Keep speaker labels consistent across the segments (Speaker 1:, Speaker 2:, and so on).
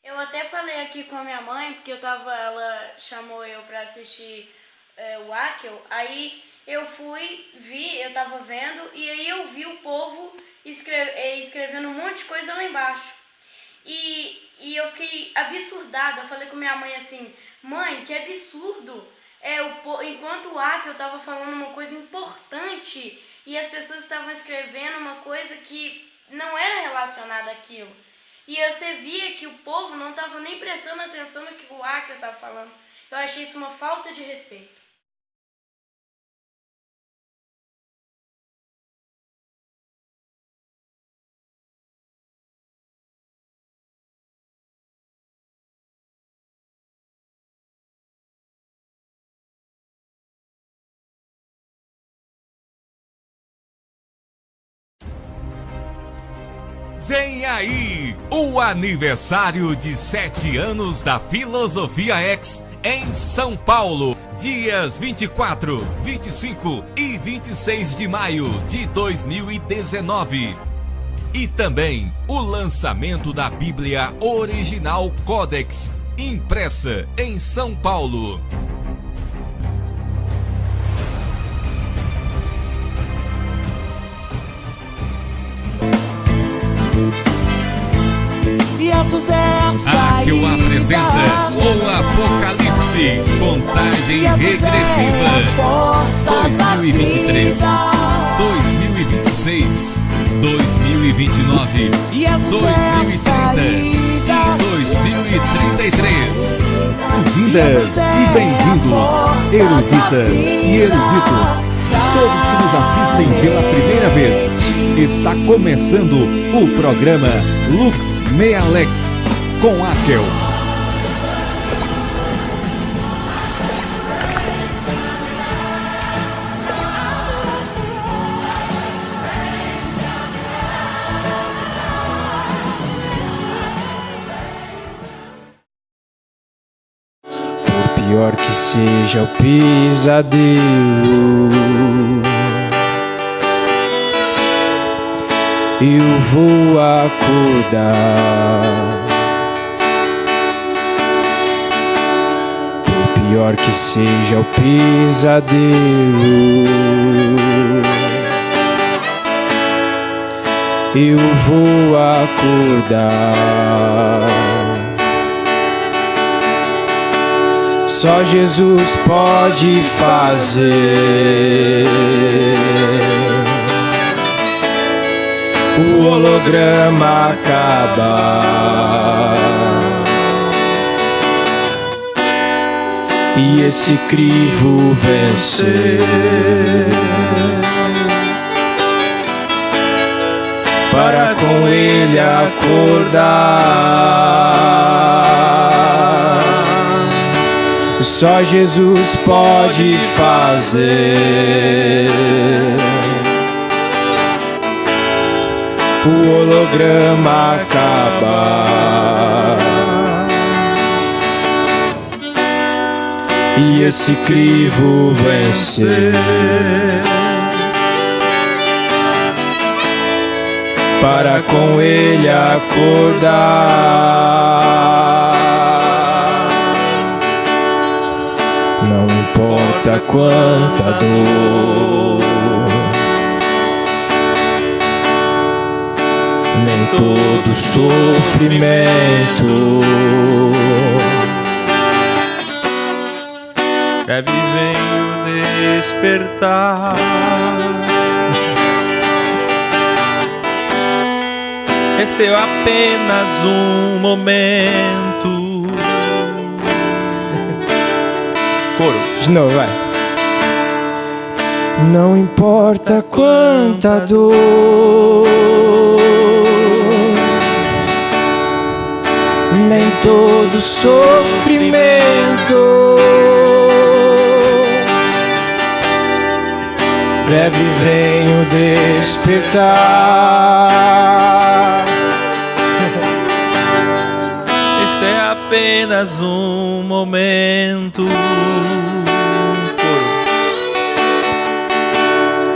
Speaker 1: Eu até falei aqui com a minha mãe, porque ela chamou eu pra assistir o Akel, aí eu eu tava vendo, e aí eu vi o povo escrevendo um monte de coisa lá embaixo. E eu fiquei absurdada, eu falei com minha mãe assim, mãe, que absurdo! Enquanto o Akel tava falando uma coisa importante, e as pessoas estavam escrevendo uma coisa que não era relacionada àquilo. E você via que o povo não estava nem prestando atenção no que o Aker estava falando. Eu achei isso uma falta de respeito.
Speaker 2: Vem aí o aniversário de 7 anos da Filosofia X em São Paulo, dias 24, 25 e 26 de maio de 2019. E também o lançamento da Bíblia Original Codex, impressa em São Paulo. Akel apresenta o Apocalipse, contagem regressiva, 2023, 2026, 2029, 2030 e 2033.
Speaker 3: Bem-vindas e bem-vindos, eruditas e eruditos, todos que nos assistem pela primeira vez. Está começando o programa Lux Mealex com Akel.
Speaker 4: Por pior que seja o pesadelo, eu vou acordar. Por pior que seja o pesadelo, eu vou acordar. Só Jesus pode fazer o holograma acabar e esse crivo vencer, para com ele acordar. Só Jesus pode fazer o holograma acabar e esse crivo vencer, para com ele acordar. Não importa quanta dor, nem todo sofrimento, breve vem o despertar. Este é apenas um momento. Coro, de novo, vai. Não importa quanta dor, nem todo sofrimento, breve vem o despertar. Este é apenas um momento.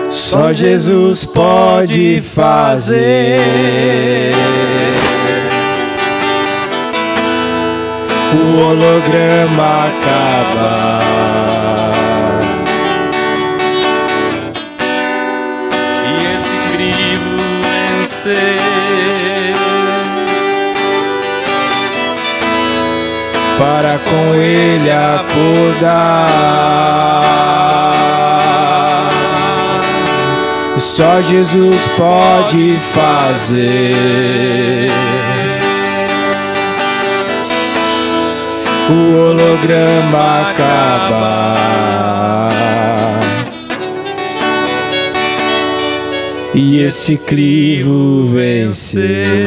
Speaker 4: Só Jesus pode fazer o holograma acaba.
Speaker 5: E esse crivo vencer,
Speaker 4: para com ele acordar. Só Jesus pode fazer o holograma acabar e esse crivo vencer.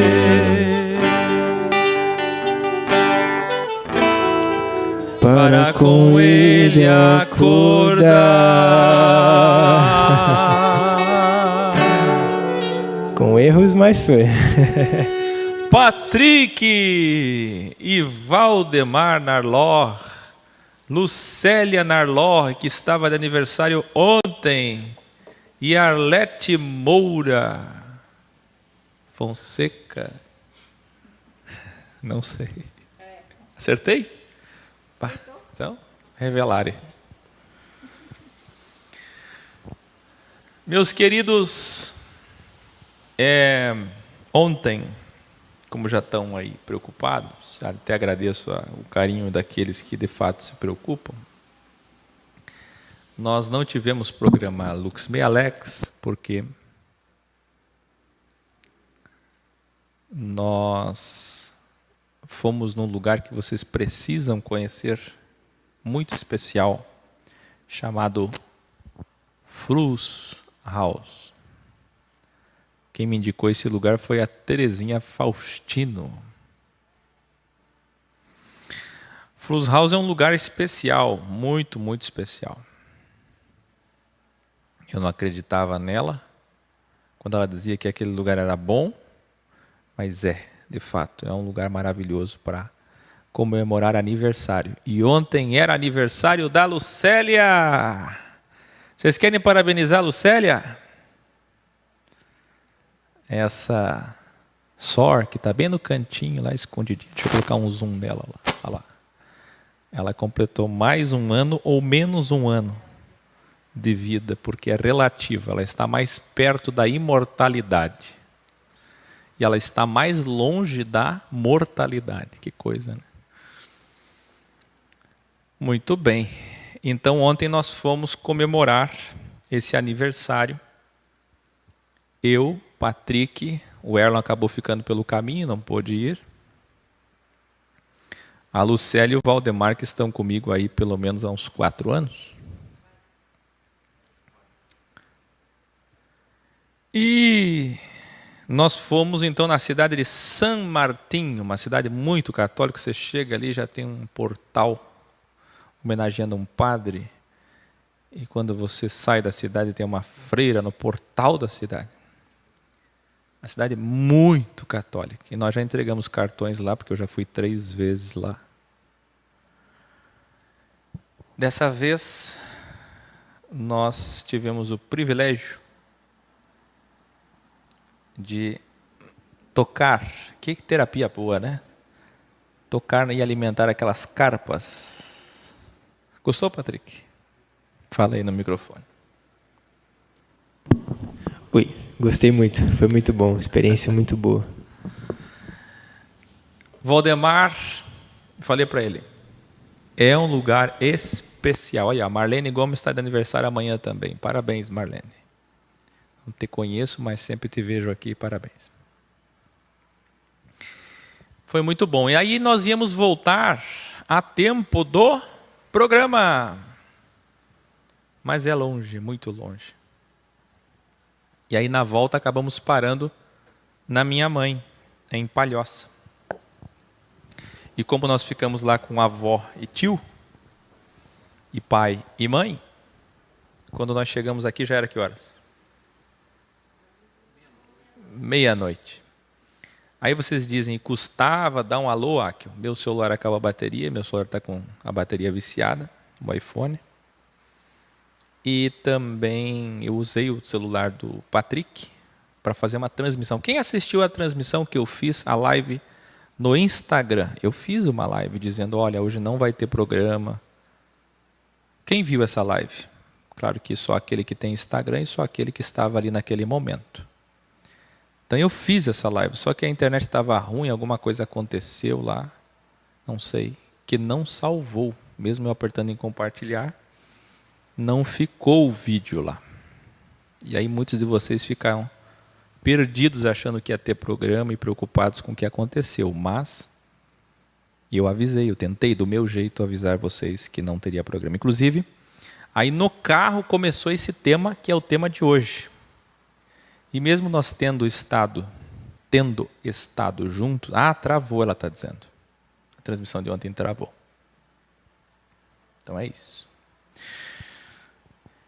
Speaker 4: Para com ele acordar. Com erros, mas foi.
Speaker 5: Patrick e Valdemar Narlor, Lucélia Narlor, que estava de aniversário ontem, e Arlete Moura Fonseca. Não sei. Acertei? Então, revelare. Meus queridos, ontem, como já estão aí preocupados, até agradeço o carinho daqueles que de fato se preocupam, nós não tivemos programa Lux Me Alex, porque nós fomos num lugar que vocês precisam conhecer, muito especial, chamado Frus House. Quem me indicou esse lugar foi a Terezinha Faustino. Frus House é um lugar especial, muito, muito especial. Eu não acreditava nela quando ela dizia que aquele lugar era bom, mas de fato, é um lugar maravilhoso para comemorar aniversário. E ontem era aniversário da Lucélia. Vocês querem parabenizar a Lucélia? Essa Sor, que está bem no cantinho lá, escondidinho. Deixa eu colocar um zoom nela lá. Olha lá. Ela completou mais um ano ou menos um ano de vida, porque é relativa. Ela está mais perto da imortalidade. E ela está mais longe da mortalidade. Que coisa, né? Muito bem. Então, ontem nós fomos comemorar esse aniversário. Eu, Patrick, o Erlon acabou ficando pelo caminho, não pôde ir. A Lucélia e o Valdemar, que estão comigo aí pelo menos há uns 4 anos. E nós fomos então na cidade de San Martín, uma cidade muito católica. Você chega ali, já tem um portal homenageando um padre. E quando você sai da cidade, tem uma freira no portal da cidade. Uma cidade muito católica. E nós já entregamos cartões lá, porque eu já fui 3 vezes lá. Dessa vez, nós tivemos o privilégio de tocar. Que terapia boa, né? Tocar e alimentar aquelas carpas. Gostou, Patrick? Fala aí no microfone.
Speaker 4: Oi, gostei muito. Foi muito bom. Experiência muito boa.
Speaker 5: Valdemar, falei para ele, é um lugar especial. Olha, a Marlene Gomes está de aniversário amanhã também. Parabéns, Marlene. Não te conheço, mas sempre te vejo aqui. Parabéns. Foi muito bom. E aí nós íamos voltar a tempo do programa. Mas é longe, muito longe. E aí na volta acabamos parando na minha mãe, em Palhoça. E como nós ficamos lá com avó e tio, e pai e mãe, quando nós chegamos aqui já era que horas? 12:30. Aí vocês dizem, custava dar um alô, Áquil? Meu celular acaba a bateria, meu celular está com a bateria viciada, o iPhone. E também eu usei o celular do Patrick para fazer uma transmissão. Quem assistiu a transmissão que eu fiz, a live no Instagram. Eu fiz uma live dizendo, olha, hoje não vai ter programa. Quem viu essa live? Claro que só aquele que tem Instagram e só aquele que estava ali naquele momento. Então eu fiz essa live, só que a internet estava ruim, alguma coisa aconteceu lá, não sei, que não salvou. Mesmo eu apertando em compartilhar, não ficou o vídeo lá. E aí muitos de vocês ficaram perdidos achando que ia ter programa e preocupados com o que aconteceu. Mas eu avisei, eu tentei do meu jeito avisar vocês que não teria programa. Inclusive, aí no carro começou esse tema, que é o tema de hoje. E mesmo nós tendo estado juntos... Ah, travou, ela está dizendo. A transmissão de ontem travou. Então é isso.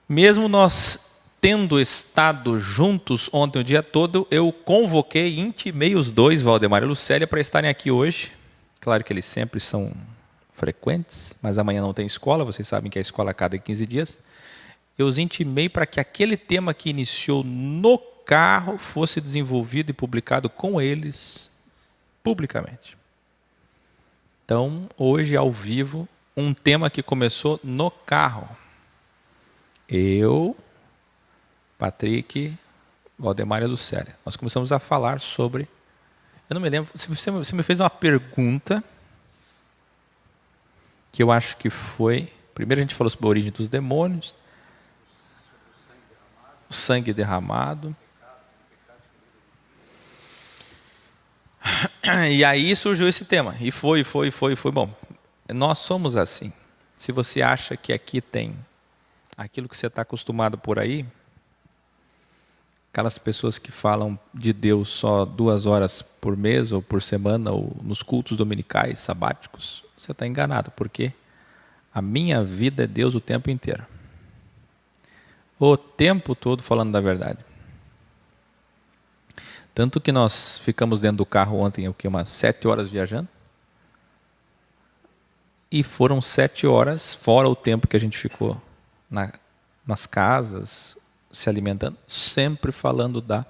Speaker 5: Mesmo nós tendo estado juntos ontem o dia todo, eu convoquei, intimei os dois, Valdemar e Lucélia, para estarem aqui hoje. Claro que eles sempre são frequentes, mas amanhã não tem escola, vocês sabem que a escola é a cada 15 dias. Eu os intimei para que aquele tema que iniciou no carro fosse desenvolvido e publicado com eles publicamente. Então, hoje, ao vivo, um tema que começou no carro. Eu, Patrick, Valdemar e Lucélia. Nós começamos a falar sobre... Eu não me lembro, você me fez uma pergunta que eu acho que foi... Primeiro a gente falou sobre a origem dos demônios, o sangue derramado. E aí surgiu esse tema. E foi bom. Nós somos assim. Se você acha que aqui tem aquilo que você está acostumado por aí, aquelas pessoas que falam de Deus só 2 horas por mês ou por semana ou nos cultos dominicais, sabáticos, você está enganado, porque a minha vida é Deus o tempo inteiro. O tempo todo falando da verdade. Tanto que nós ficamos dentro do carro ontem, umas 7 horas viajando. E foram 7 horas, fora o tempo que a gente ficou nas casas, se alimentando, sempre falando da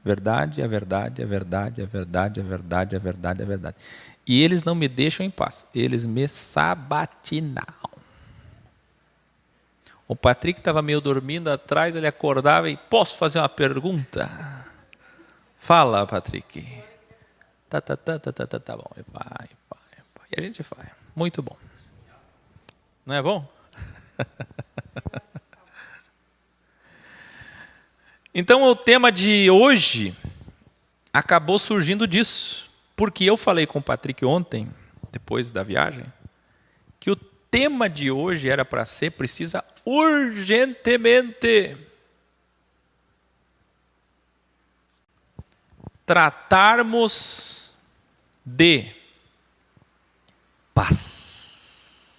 Speaker 5: verdade, a verdade, a verdade, a verdade, a verdade, a verdade, a verdade. E eles não me deixam em paz, eles me sabatinam. O Patrick estava meio dormindo atrás, ele acordava e, posso fazer uma pergunta? Fala, Patrick. Tá bom, vai. E a gente vai. Muito bom. Não é bom? Então, o tema de hoje acabou surgindo disso. Porque eu falei com o Patrick ontem, depois da viagem, que o tema de hoje era para ser, precisa urgentemente tratarmos de paz.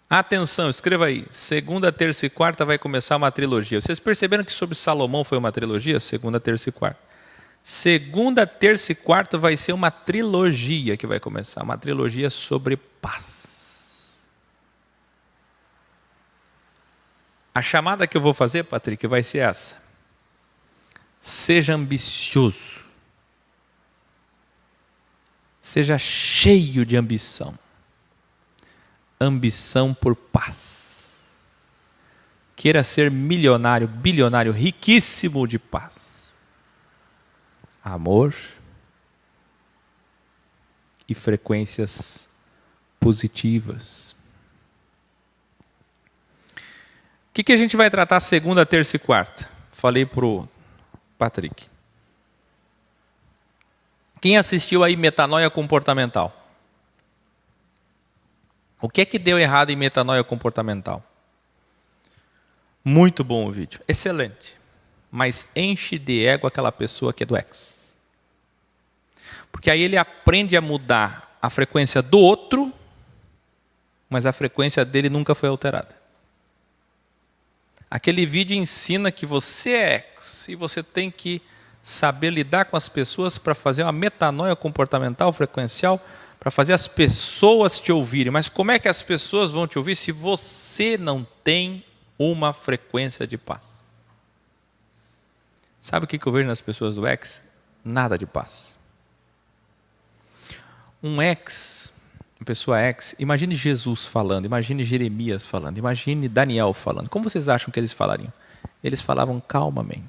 Speaker 5: Atenção, escreva aí. Segunda, terça e quarta vai começar uma trilogia. Vocês perceberam que sobre Salomão foi uma trilogia? Segunda, terça e quarta. Segunda, terça e quarta vai ser uma trilogia que vai começar. Uma trilogia sobre paz. A chamada que eu vou fazer, Patrick, vai ser essa. Seja ambicioso. Seja cheio de ambição. Ambição por paz. Queira ser milionário, bilionário, riquíssimo de paz. Amor e frequências positivas. O que a gente vai tratar segunda, terça e quarta? Falei para o Patrick. Quem assistiu aí Metanoia Comportamental? O que é que deu errado em metanoia comportamental? Muito bom o vídeo, excelente. Mas enche de ego aquela pessoa que é do ex. Porque aí ele aprende a mudar a frequência do outro, mas a frequência dele nunca foi alterada. Aquele vídeo ensina que você é ex e você tem que saber lidar com as pessoas para fazer uma metanoia comportamental frequencial, para fazer as pessoas te ouvirem. Mas como é que as pessoas vão te ouvir se você não tem uma frequência de paz? Sabe o que eu vejo nas pessoas do ex? Nada de paz. uma pessoa ex, imagine Jesus falando, imagine Jeremias falando, imagine Daniel falando. Como vocês acham que eles falariam? Eles falavam calmamente.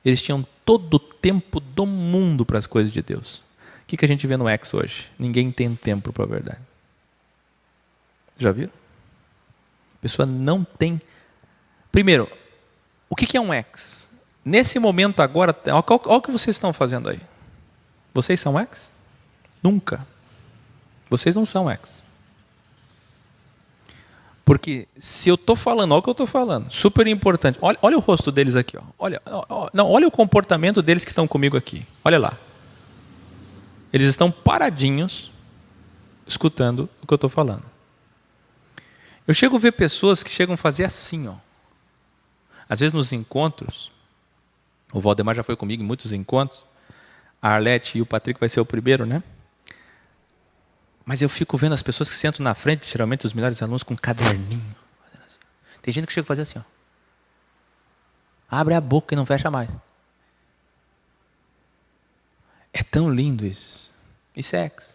Speaker 5: Eles tinham todo o tempo do mundo para as coisas de Deus. O que a gente vê no ex hoje? Ninguém tem tempo para a verdade. Já viram? A pessoa não tem. Primeiro, o que é um ex? Nesse momento agora, olha o que vocês estão fazendo aí. Vocês são ex? Nunca. Vocês não são ex. Porque se eu estou falando, olha o que eu estou falando, super importante. Olha o rosto deles aqui. Ó. Olha o comportamento deles que estão comigo aqui. Olha lá. Eles estão paradinhos, escutando o que eu estou falando. Eu chego a ver pessoas que chegam a fazer assim, ó. Às vezes nos encontros, o Valdemar já foi comigo em muitos encontros, a Arlete e o Patrick vai ser o primeiro, né? Mas eu fico vendo as pessoas que sentam na frente, geralmente os melhores alunos, com um caderninho. Tem gente que chega a fazer assim, ó. Abre a boca e não fecha mais. É tão lindo isso. Isso é ex.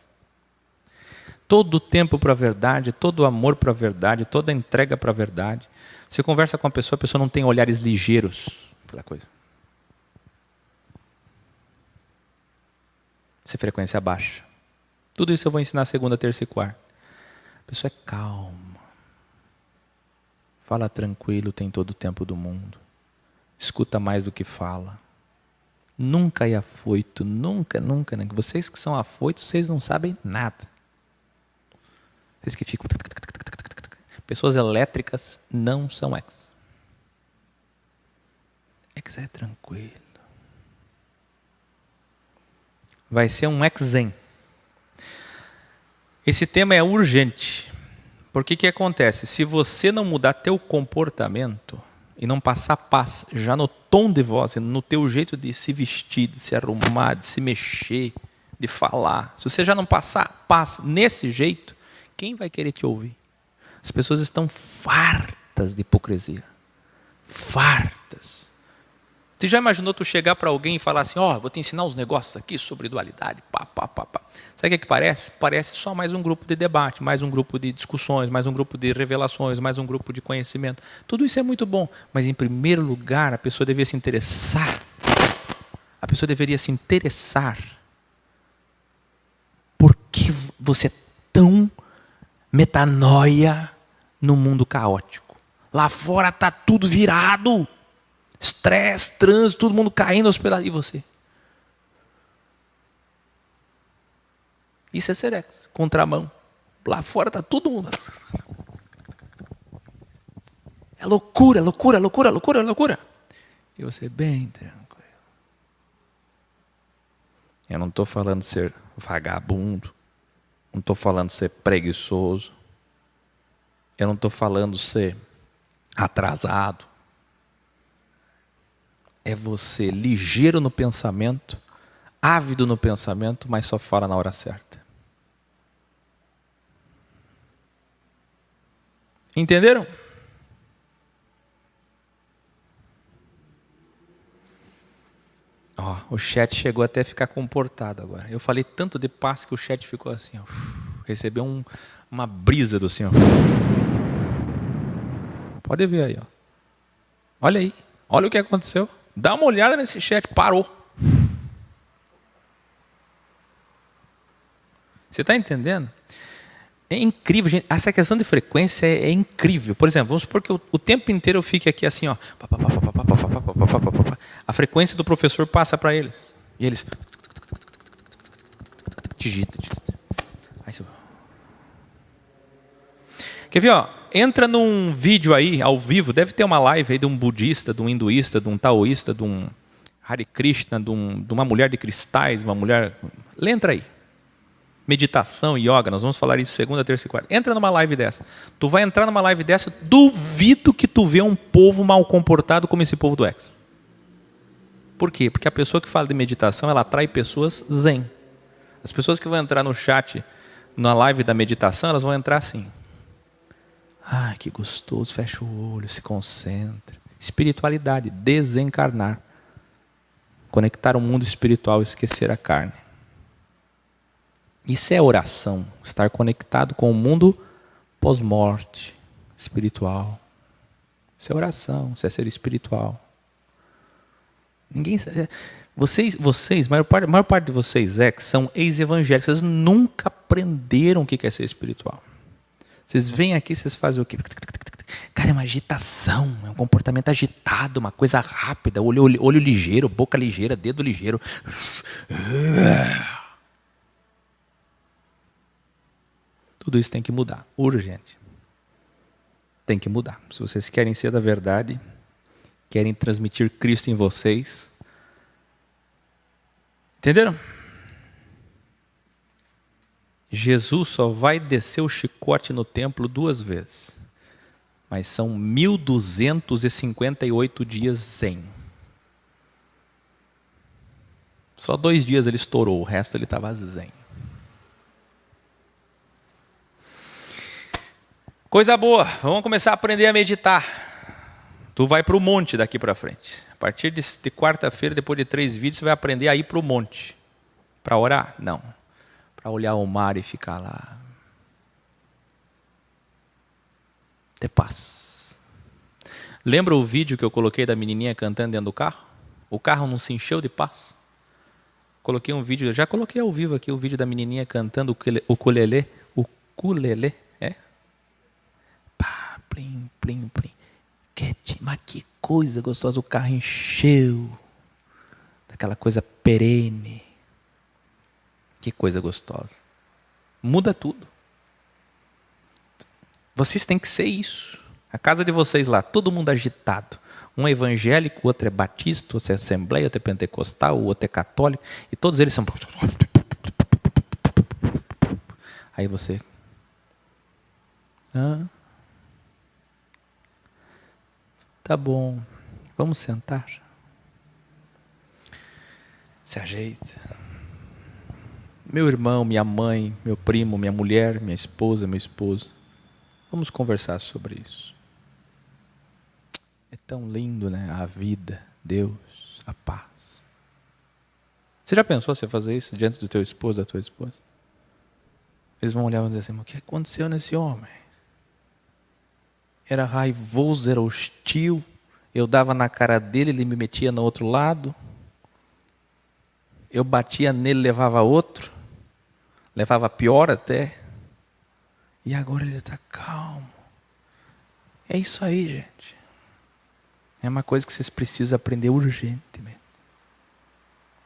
Speaker 5: Todo o tempo para a verdade, todo o amor para a verdade, toda a entrega para a verdade. Você conversa com a pessoa não tem olhares ligeiros pela coisa. Essa frequência baixa. Tudo isso eu vou ensinar segunda, terça e quarta. A pessoa é calma. Fala tranquilo, tem todo o tempo do mundo. Escuta mais do que fala. Nunca é afoito, nunca. Vocês que são afoitos, vocês não sabem nada. Vocês que ficam... Pessoas elétricas não são ex. Ex é tranquilo. Vai ser um ex-zen. Esse tema é urgente. Porque que acontece? Se você não mudar teu comportamento e não passar paz já no tom de voz, no teu jeito de se vestir, de se arrumar, de se mexer, de falar. Se você já não passar paz nesse jeito, quem vai querer te ouvir? As pessoas estão fartas de hipocrisia. Fartas. Você já imaginou tu chegar para alguém e falar assim, vou te ensinar uns negócios aqui sobre dualidade, pá. Sabe o que parece? Parece só mais um grupo de debate, mais um grupo de discussões, mais um grupo de revelações, mais um grupo de conhecimento. Tudo isso é muito bom, mas em primeiro lugar a pessoa deveria se interessar. A pessoa deveria se interessar. Por que você é tão metanoia no mundo caótico? Lá fora está tudo virado. Estresse, trânsito, todo mundo caindo aos pedaços. E você? Isso é ser ex, contramão. Lá fora está todo mundo. É loucura. E você bem tranquilo. Eu não estou falando de ser vagabundo. Não estou falando de ser preguiçoso. Eu não estou falando de ser atrasado. É você ligeiro no pensamento, ávido no pensamento, mas só fala na hora certa. Entenderam? O chat chegou até a ficar comportado agora. Eu falei tanto de paz que o chat ficou assim. Recebeu uma brisa do Senhor. Pode ver aí. Olha aí. Olha o que aconteceu. Dá uma olhada nesse chat. Parou. Você está entendendo? É incrível, gente. Essa questão de frequência é incrível. Por exemplo, vamos supor que o tempo inteiro eu fique aqui assim, ó. A frequência do professor passa para eles. E eles... Digita. Quer ver, ó? Entra num vídeo aí, ao vivo, deve ter uma live aí de um budista, de um hinduísta, de um taoísta, de um Hare Krishna, de uma mulher de cristais, uma mulher... Entra aí. Meditação, yoga, nós vamos falar isso segunda, terça e quarta. Entra numa live dessa. Tu vai entrar numa live dessa, duvido que tu vê um povo mal comportado como esse povo do ex. Por quê? Porque a pessoa que fala de meditação, ela atrai pessoas zen. As pessoas que vão entrar no chat, na live da meditação, elas vão entrar assim. Ai, que gostoso, fecha o olho, se concentra. Espiritualidade, desencarnar. Conectar o mundo espiritual e esquecer a carne. Isso é oração, estar conectado com o mundo pós-morte, espiritual. Isso é oração, isso é ser espiritual. Ninguém, vocês, a maior parte de vocês que são ex-evangélicos, vocês nunca aprenderam o que é ser espiritual. Vocês vêm aqui, vocês fazem o quê? Cara, é uma agitação, é um comportamento agitado, uma coisa rápida, olho ligeiro, boca ligeira, dedo ligeiro. Tudo isso tem que mudar, urgente. Tem que mudar. Se vocês querem ser da verdade, querem transmitir Cristo em vocês, entenderam? Jesus só vai descer o chicote no templo 2 vezes. Mas são 1258 dias zen. Só 2 dias ele estourou, o resto ele estava zen. Coisa boa, vamos começar a aprender a meditar. Tu vai para o monte daqui para frente. A partir de quarta-feira, depois de 3 vídeos, você vai aprender a ir para o monte. Para orar? Não. Para olhar o mar e ficar lá. Ter paz. Lembra o vídeo que eu coloquei da menininha cantando dentro do carro? O carro não se encheu de paz? Coloquei um vídeo, já coloquei ao vivo aqui o vídeo da menininha cantando o ukulele. Ukulele, é? Pá, plim, plim, plim. Mas que coisa gostosa, o carro encheu. Daquela coisa perene. Que coisa gostosa. Muda tudo. Vocês têm que ser isso. A casa de vocês lá, todo mundo agitado. Um é evangélico, o outro é batista, outro é assembleia, outro é pentecostal, o outro é católico. E todos eles são... Aí você... Tá bom, vamos sentar. Se ajeita. Meu irmão, minha mãe, meu primo, minha mulher, minha esposa, meu esposo. Vamos conversar sobre isso. É tão lindo, né? A vida, Deus, a paz. Você já pensou você fazer isso diante do teu esposo, da tua esposa? Eles vão olhar e vão dizer assim, o que aconteceu nesse homem? Era raivoso, era hostil. Eu dava na cara dele, ele me metia no outro lado. Eu batia nele, levava outro. Levava pior até. E agora ele está calmo. É isso aí, gente. É uma coisa que vocês precisam aprender urgentemente.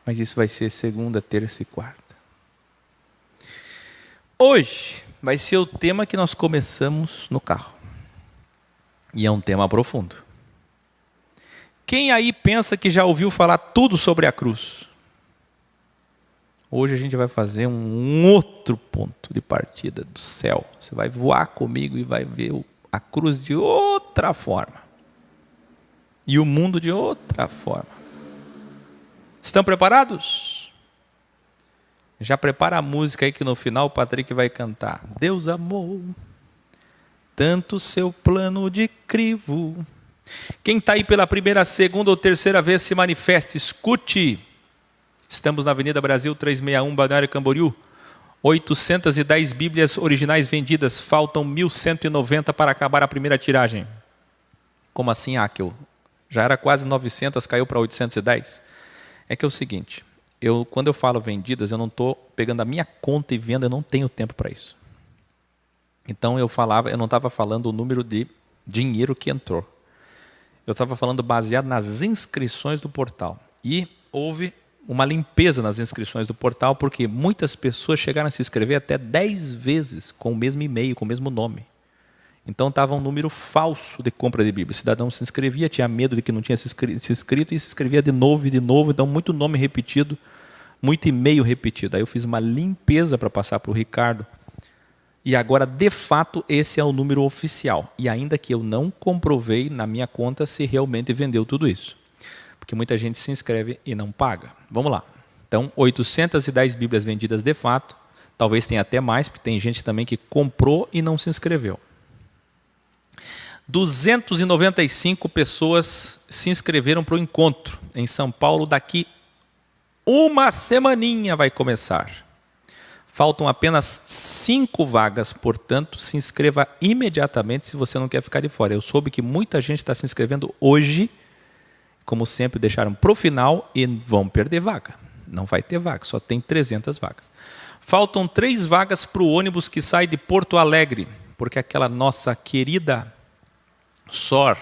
Speaker 5: Mas isso vai ser segunda, terça e quarta. Hoje vai ser o tema que nós começamos no carro. E é um tema profundo. Quem aí pensa que já ouviu falar tudo sobre a cruz? Hoje a gente vai fazer um outro ponto de partida do céu. Você vai voar comigo e vai ver a cruz de outra forma. E o mundo de outra forma. Estão preparados? Já prepara a música aí que no final o Patrick vai cantar. Deus amou tanto seu plano de crivo. Quem está aí pela primeira, segunda ou terceira vez se manifeste, escute. Estamos na Avenida Brasil 361, Balneário Camboriú. 810 Bíblias originais vendidas. Faltam 1.190 para acabar a primeira tiragem. Como assim, Akel? Já era quase 900, caiu para 810. É que é o seguinte, quando eu falo vendidas, eu não estou pegando a minha conta e vendo, eu não tenho tempo para isso. Então eu não estava falando o número de dinheiro que entrou. Eu estava falando baseado nas inscrições do portal. E houve uma limpeza nas inscrições do portal, porque muitas pessoas chegaram a se inscrever até 10 vezes com o mesmo e-mail, com o mesmo nome. Então estava um número falso de compra de Bíblia. O cidadão se inscrevia, tinha medo de que não tinha se inscrito e se inscrevia de novo e de novo. Então muito nome repetido, muito e-mail repetido. Aí eu fiz uma limpeza para passar para o Ricardo. E agora, de fato, esse é o número oficial. E ainda que eu não comprovei na minha conta se realmente vendeu tudo isso. Porque muita gente se inscreve e não paga. Vamos lá. Então, 810 Bíblias vendidas de fato. Talvez tenha até mais, porque tem gente também que comprou e não se inscreveu. 295 pessoas se inscreveram para o encontro em São Paulo. Daqui uma semaninha vai começar. Faltam apenas 5 vagas, portanto, se inscreva imediatamente se você não quer ficar de fora. Eu soube que muita gente está se inscrevendo hoje, como sempre, deixaram para o final e vão perder vaga. Não vai ter vaga, só tem 300 vagas. Faltam 3 vagas para o ônibus que sai de Porto Alegre, porque aquela nossa querida Sor,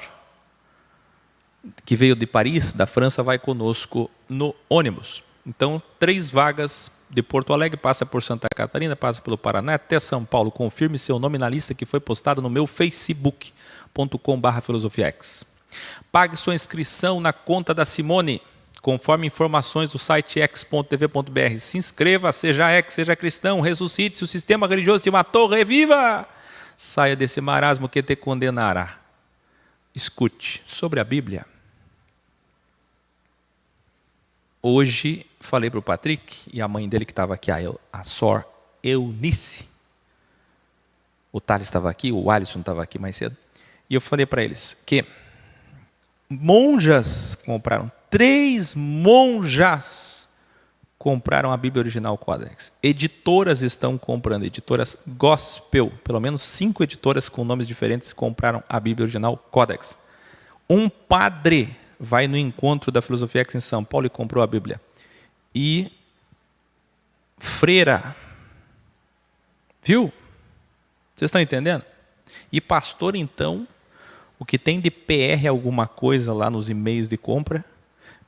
Speaker 5: que veio de Paris, da França, vai conosco no ônibus. Então, 3 vagas de Porto Alegre, passa por Santa Catarina, passa pelo Paraná, até São Paulo. Confirme seu nome na lista que foi postada no meu facebook.com/filosofiax. Pague sua inscrição na conta da Simone, conforme informações do site ex.tv.br. Se inscreva, seja ex, seja cristão, ressuscite, se o sistema religioso te matou, reviva! Saia desse marasmo que te condenará. Escute sobre a Bíblia. Hoje falei para o Patrick e a mãe dele que estava aqui, a Sor Eunice. O Thales estava aqui, o Alisson estava aqui mais cedo. E eu falei para eles que monjas compraram, 3 monjas compraram a Bíblia Original Codex. Editoras estão comprando, editoras gospel, pelo menos 5 editoras com nomes diferentes compraram a Bíblia Original Codex. Um padre vai no encontro da Filosofia X em São Paulo e comprou a Bíblia. E freira, viu? Vocês estão entendendo? E pastor, então, o que tem de PR alguma coisa lá nos e-mails de compra,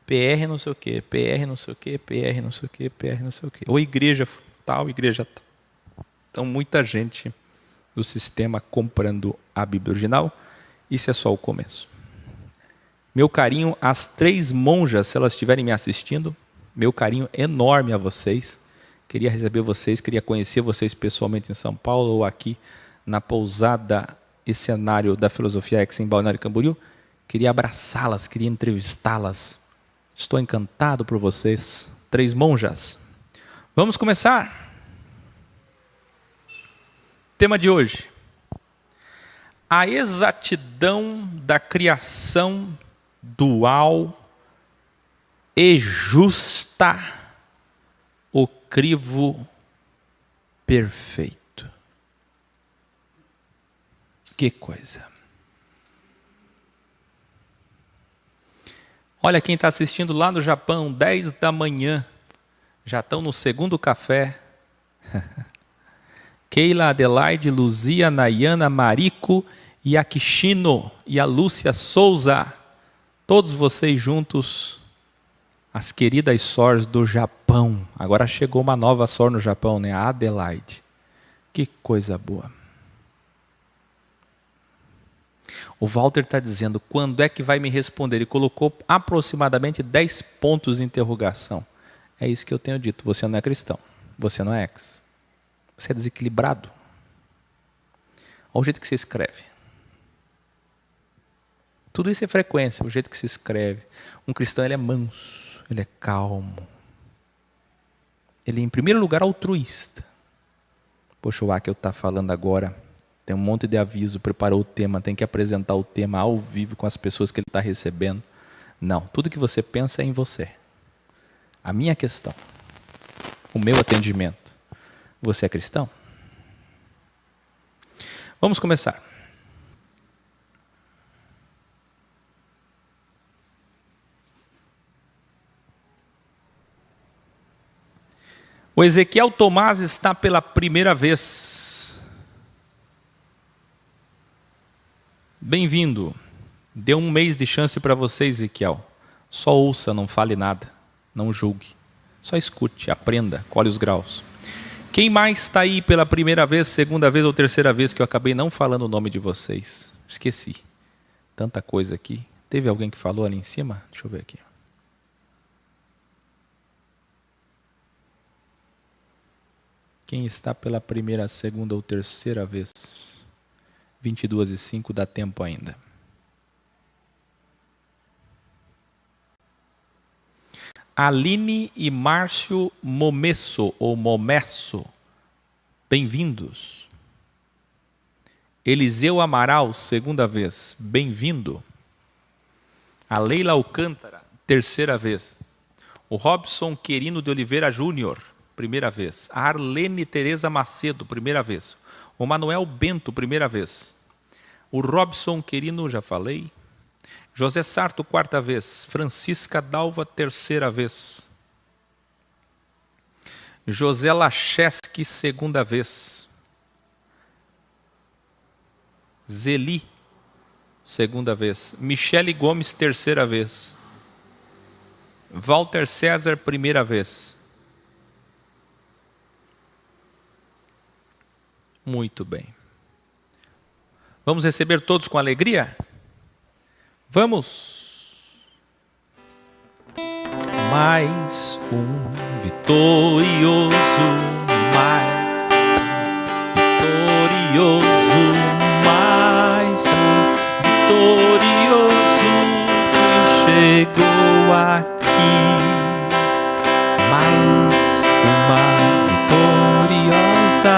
Speaker 5: PR não sei o quê, PR não sei o quê, PR não sei o quê, PR não sei o quê. Ou igreja tal, igreja tal. Então, muita gente do sistema comprando a Bíblia Original. Isso é só o começo. Meu carinho às 3 monjas, se elas estiverem me assistindo, meu carinho enorme a vocês. Queria receber vocês, queria conhecer vocês pessoalmente em São Paulo ou aqui na pousada e cenário da Filosofia X em Balneário Camboriú. Queria abraçá-las, queria entrevistá-las. Estou encantado por vocês. 3 monjas. Vamos começar. Tema de hoje: a exatidão da criação dual e justa, o crivo perfeito. Que coisa! Olha quem está assistindo lá no Japão, 10 da manhã, já estão no 2º café. Keila, Adelaide, Luzia, Nayana, Mariko e Akishino e a Lúcia Souza. Todos vocês juntos, as queridas sors do Japão. Agora chegou uma nova sor no Japão, né? A Adelaide. Que coisa boa. O Walter está dizendo, quando é que vai me responder? Ele colocou aproximadamente 10 pontos de interrogação. É isso que eu tenho dito. Você não é cristão. Você não é ex. Você é desequilibrado. Olha o jeito que você escreve. Tudo isso é frequência, o jeito que se escreve. Um cristão, ele é manso, ele é calmo. Ele, em primeiro lugar, altruísta. Poxa, o Akel está falando agora, tem um monte de aviso, preparou o tema, tem que apresentar o tema ao vivo com as pessoas que ele está recebendo. Não, tudo que você pensa é em você. A minha questão, o meu atendimento. Você é cristão? Vamos começar. O Ezequiel Tomás está pela primeira vez. Bem-vindo. Dê um mês de chance para você, Ezequiel. Só ouça, não fale nada. Não julgue. Só escute, aprenda, colhe os graus. Quem mais está aí pela primeira vez, segunda vez ou terceira vez que eu acabei não falando o nome de vocês? Esqueci. Tanta coisa aqui. Teve alguém que falou ali em cima? Deixa eu ver aqui. Quem está pela primeira, segunda ou terceira vez? 22h05, dá tempo ainda. Aline e Márcio Momesso, ou Momesso, bem-vindos. Eliseu Amaral, segunda vez, bem-vindo. A Leila Alcântara, terceira vez. O Robson Querino de Oliveira Júnior, primeira vez. A Arlene Tereza Macedo, primeira vez. O Manuel Bento, primeira vez. O Robson Querino, já falei. José Sarto, quarta vez. Francisca Dalva, terceira vez. José Lacheski, segunda vez. Zeli, segunda vez. Michele Gomes, terceira vez. Walter César, primeira vez. Muito bem. Vamos receber todos com alegria? Vamos! Mais um vitorioso, mais vitorioso, mais um vitorioso que chegou aqui. Mais uma vitoriosa,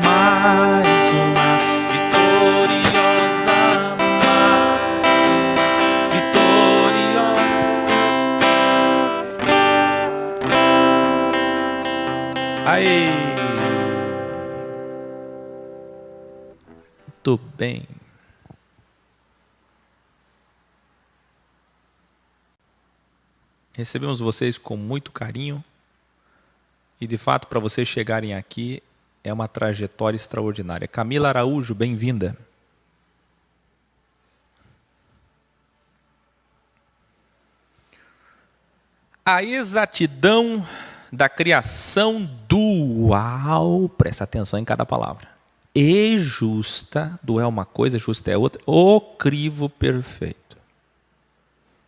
Speaker 5: mais uma vitoriosa, vitoriosa. Aê! Muito bem. Recebemos vocês com muito carinho e, de fato, para vocês chegarem aqui, é uma trajetória extraordinária. Camila Araújo, bem-vinda. A exatidão da criação dual, presta atenção em cada palavra, e justa, dual é uma coisa, justa é outra, o crivo perfeito.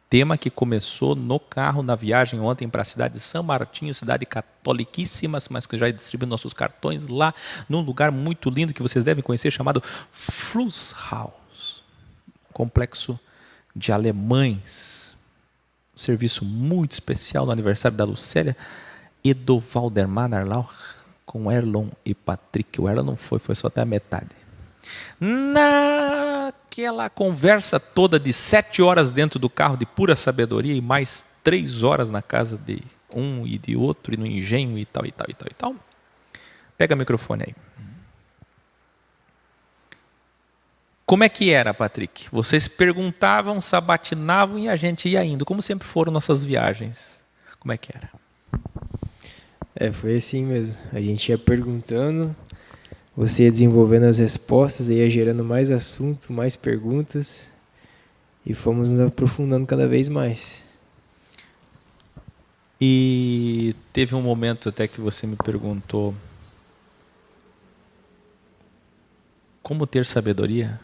Speaker 5: Tema que começou no carro, na viagem ontem para a cidade de São Martinho, cidade catoliquíssima, mas que já distribui nossos cartões lá, num lugar muito lindo que vocês devem conhecer, chamado Flusshaus, complexo de alemães, serviço muito especial no aniversário da Lucélia e do Valdemar Narlau, com Erlon e Patrick. O Erlon não foi só até a metade. Naquela conversa toda de 7 horas dentro do carro de pura sabedoria e mais 3 horas na casa de um e de outro e no engenho e tal, e tal, e tal, e tal. Pega o microfone aí. Como é que era, Patrick? Vocês perguntavam, sabatinavam e a gente ia indo, como sempre foram nossas viagens. Como é que era?
Speaker 4: Foi assim mesmo. A gente ia perguntando, você ia desenvolvendo as respostas, ia gerando mais assunto, mais perguntas, e fomos nos aprofundando cada vez mais.
Speaker 5: E teve um momento até que você me perguntou como ter sabedoria?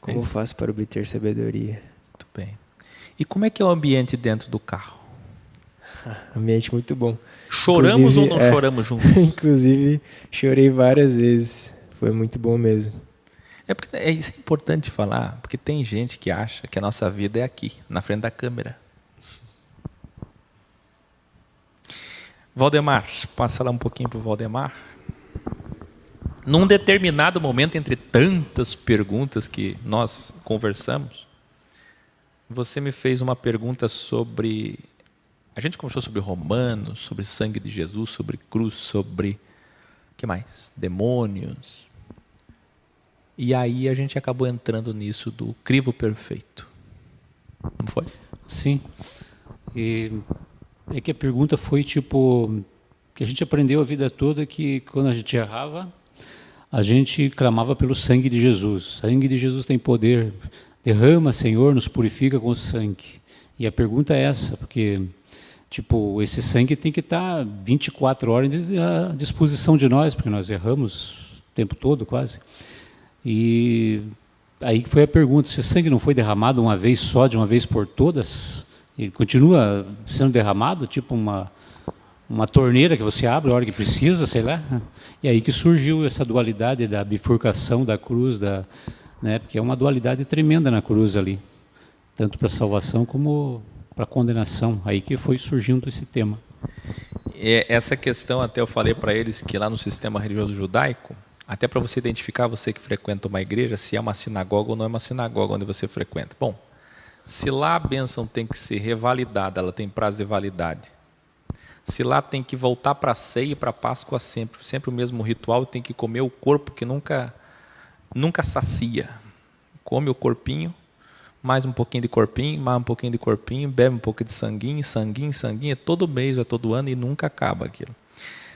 Speaker 4: Como faço para obter sabedoria?
Speaker 5: Muito bem. E como é que é o ambiente dentro do carro?
Speaker 4: Ambiente muito bom.
Speaker 5: Choramos ou não choramos juntos?
Speaker 4: Inclusive, chorei várias vezes. Foi muito bom mesmo.
Speaker 5: Porque isso é importante falar, porque tem gente que acha que a nossa vida é aqui, na frente da câmera. Valdemar, passa lá um pouquinho para o Valdemar. Num determinado momento, entre tantas perguntas que nós conversamos, você me fez uma pergunta sobre... A gente conversou sobre Romanos, sobre sangue de Jesus, sobre cruz, sobre... O que mais? Demônios. E aí a gente acabou entrando nisso do crivo perfeito. Não foi?
Speaker 6: Sim. É que a pergunta foi tipo... Que a gente aprendeu a vida toda que quando a gente errava, a gente clamava pelo sangue de Jesus. Sangue de Jesus tem poder. Derrama, Senhor, nos purifica com o sangue. E a pergunta é essa, porque... Tipo, esse sangue tem que estar 24 horas à disposição de nós, porque nós erramos o tempo todo, quase. E aí foi a pergunta, se o sangue não foi derramado uma vez só, de uma vez por todas, e continua sendo derramado, tipo uma torneira que você abre a hora que precisa, sei lá. E aí que surgiu essa dualidade da bifurcação da cruz, né, porque é uma dualidade tremenda na cruz ali, tanto para a salvação como... para a condenação, aí que foi surgindo esse tema.
Speaker 5: Essa questão, até eu falei para eles que lá no sistema religioso judaico, até para você identificar, você que frequenta uma igreja, se é uma sinagoga ou não é uma sinagoga onde você frequenta. Bom, se lá a bênção tem que ser revalidada, ela tem prazo de validade. Se lá tem que voltar para a ceia e para a Páscoa sempre, sempre o mesmo ritual, tem que comer o corpo que nunca sacia. Come o corpinho, mais um pouquinho de corpinho, mais um pouquinho de corpinho, bebe um pouco de sanguinho, é todo mês, é todo ano e nunca acaba aquilo.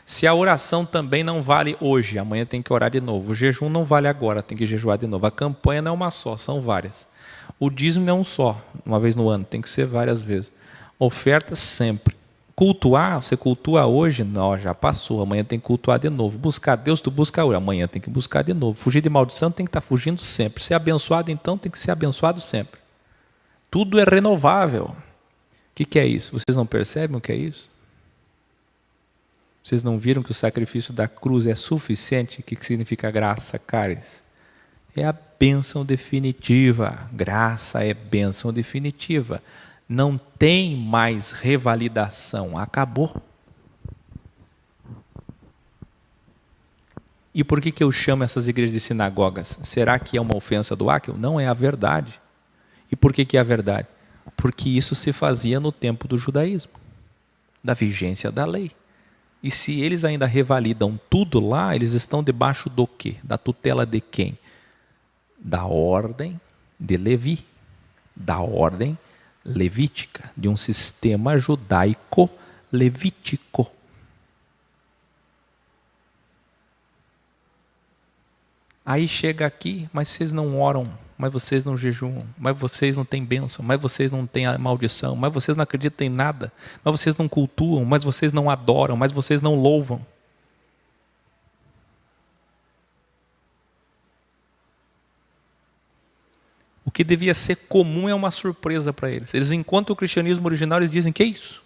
Speaker 5: Se a oração também não vale hoje, amanhã tem que orar de novo. O jejum não vale agora, tem que jejuar de novo. A campanha não é uma só, são várias. O dízimo é um só, uma vez no ano, tem que ser várias vezes. Oferta sempre. Cultuar, você cultua hoje? Não, já passou, amanhã tem que cultuar de novo. Buscar Deus, tu busca hoje, amanhã tem que buscar de novo. Fugir de maldição tem que estar fugindo sempre. Ser abençoado, então, tem que ser abençoado sempre. Tudo é renovável. O que é isso? Vocês não percebem o que é isso? Vocês não viram que o sacrifício da cruz é suficiente? O que significa graça, caris? É a bênção definitiva. Graça é bênção definitiva. Não tem mais revalidação. Acabou. E por que eu chamo essas igrejas de sinagogas? Será que é uma ofensa do Áquil? Não, é a verdade. E por que é a verdade? Porque isso se fazia no tempo do judaísmo, da vigência da lei. E se eles ainda revalidam tudo lá, eles estão debaixo do quê? Da tutela de quem? Da ordem de Levi, da ordem levítica, de um sistema judaico-levítico. Aí chega aqui, mas vocês não oram, mas vocês não jejuam, mas vocês não têm bênção, mas vocês não têm a maldição, mas vocês não acreditam em nada, mas vocês não cultuam, mas vocês não adoram, mas vocês não louvam. O que devia ser comum é uma surpresa para eles. Eles encontram o cristianismo original, eles dizem, que é isso?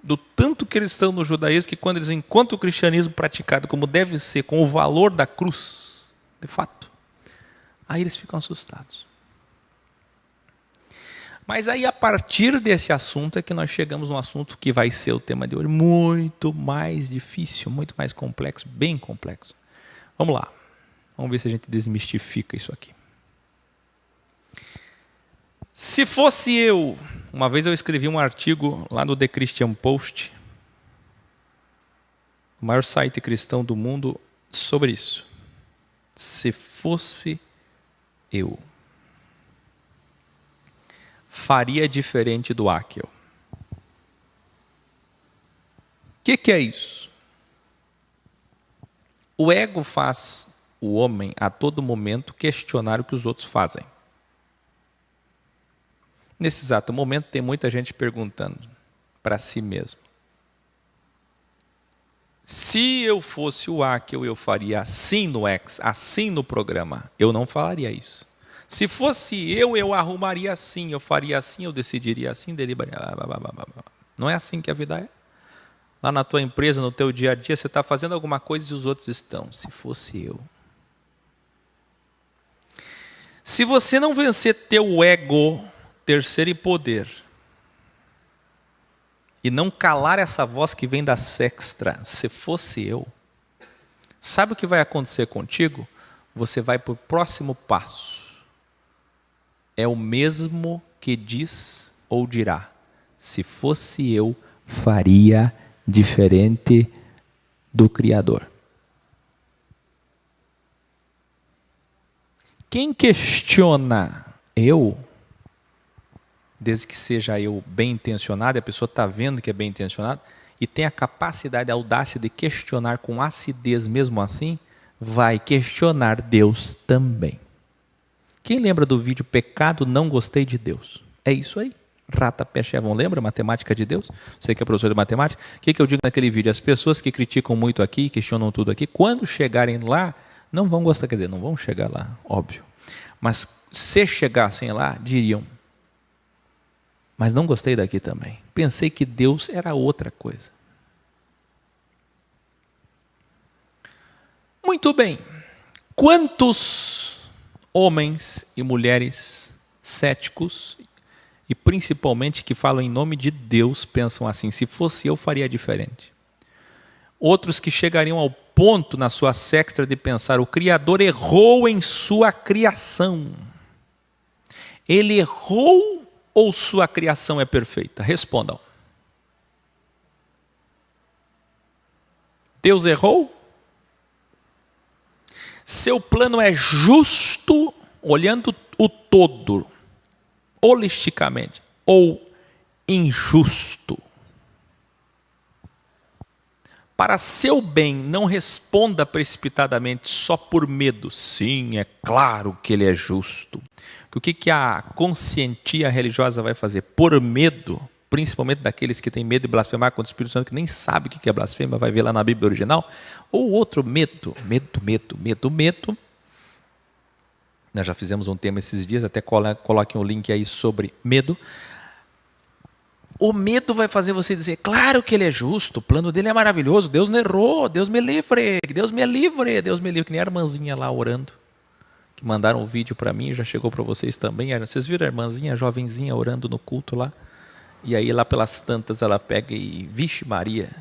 Speaker 5: Do tanto que eles estão no judaísmo, que quando eles encontram o cristianismo praticado como deve ser, com o valor da cruz, de fato, aí eles ficam assustados. Mas aí, a partir desse assunto, é que nós chegamos num assunto que vai ser o tema de hoje, muito mais difícil, muito mais complexo, bem complexo. Vamos lá. Vamos ver se a gente desmistifica isso aqui. Se fosse eu, uma vez eu escrevi um artigo lá no The Christian Post, o maior site cristão do mundo, sobre isso. Se fosse eu, faria diferente do Áquil. O que é isso? O ego faz o homem a todo momento questionar o que os outros fazem. Nesse exato momento tem muita gente perguntando para si mesmo: se eu fosse o Áquil, eu faria assim no X, assim no programa. Eu não falaria isso. Se fosse eu arrumaria assim, eu faria assim, eu decidiria assim, deliberaria. Não é assim que a vida é? Lá na tua empresa, no teu dia a dia, você está fazendo alguma coisa e os outros estão. Se fosse eu. Se você não vencer teu ego, terceiro e poder, e não calar essa voz que vem da sexta, se fosse eu, sabe o que vai acontecer contigo? Você vai para o próximo passo. É o mesmo que diz ou dirá: se fosse eu, faria diferente do Criador. Quem questiona eu, desde que seja eu bem intencionado, a pessoa está vendo que é bem intencionado, e tem a capacidade, a audácia de questionar com acidez mesmo assim, vai questionar Deus também. Quem lembra do vídeo Pecado, Não Gostei de Deus? É isso aí. Rata, pé, chevron, lembra? Matemática de Deus? Você que é professor de matemática. O que eu digo naquele vídeo? As pessoas que criticam muito aqui, questionam tudo aqui, quando chegarem lá, não vão gostar, quer dizer, não vão chegar lá, óbvio. Mas se chegassem lá, diriam: mas não gostei daqui também. Pensei que Deus era outra coisa. Muito bem. Quantos homens e mulheres céticos, e principalmente que falam em nome de Deus, pensam assim: se fosse eu, faria diferente? Outros que chegariam ao ponto na sua secta de pensar: o Criador errou em sua criação. Ele errou ou sua criação é perfeita? Respondam. Deus errou? Seu plano é justo, olhando o todo, holisticamente, ou injusto? Para seu bem, não responda precipitadamente só por medo. Sim, é claro que ele é justo. O que a conscientia religiosa vai fazer? Por medo, principalmente daqueles que têm medo de blasfemar contra o Espírito Santo, que nem sabe o que é blasfêmia, vai ver lá na Bíblia original. Ou outro medo. Nós já fizemos um tema esses dias, até coloquem um link aí sobre medo. O medo vai fazer você dizer, claro que ele é justo, o plano dele é maravilhoso, Deus não errou, Deus me livre, Deus me livre, Deus me livre. Que nem a irmãzinha lá orando, que mandaram um vídeo para mim, já chegou para vocês também. Vocês viram a irmãzinha, a jovenzinha orando no culto lá? E aí lá pelas tantas ela pega e, vixe Maria.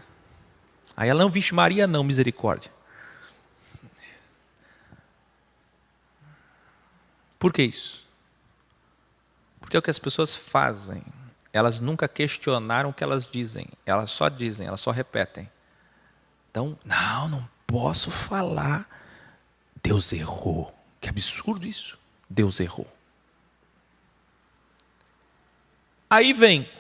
Speaker 5: Aí ela não, vixe Maria não, misericórdia. Por que isso? Porque é o que as pessoas fazem. Elas nunca questionaram o que elas dizem, elas só repetem. Então, não posso falar, Deus errou. Que absurdo isso, Deus errou. Aí vem,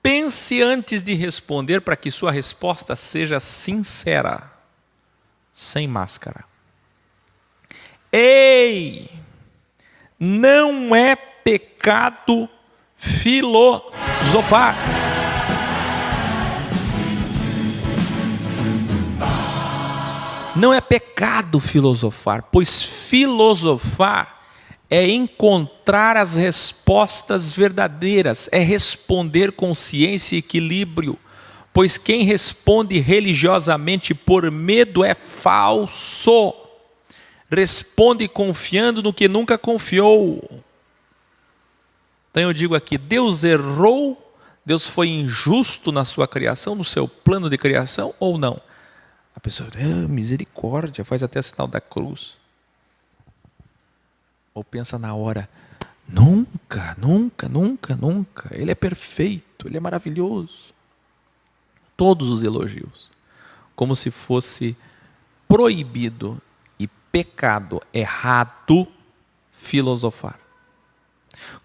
Speaker 5: pense antes de responder para que sua resposta seja sincera, sem máscara. Ei, não é pecado filosofar. Não é pecado filosofar, pois filosofar é encontrar as respostas verdadeiras, é responder com ciência e equilíbrio, pois quem responde religiosamente por medo é falso. Responde confiando no que nunca confiou. Então eu digo aqui, Deus errou, Deus foi injusto na sua criação, no seu plano de criação ou não? A pessoa, misericórdia, faz até sinal da cruz. Ou pensa na hora, nunca, Ele é perfeito, Ele é maravilhoso. Todos os elogios, como se fosse proibido e pecado errado filosofar.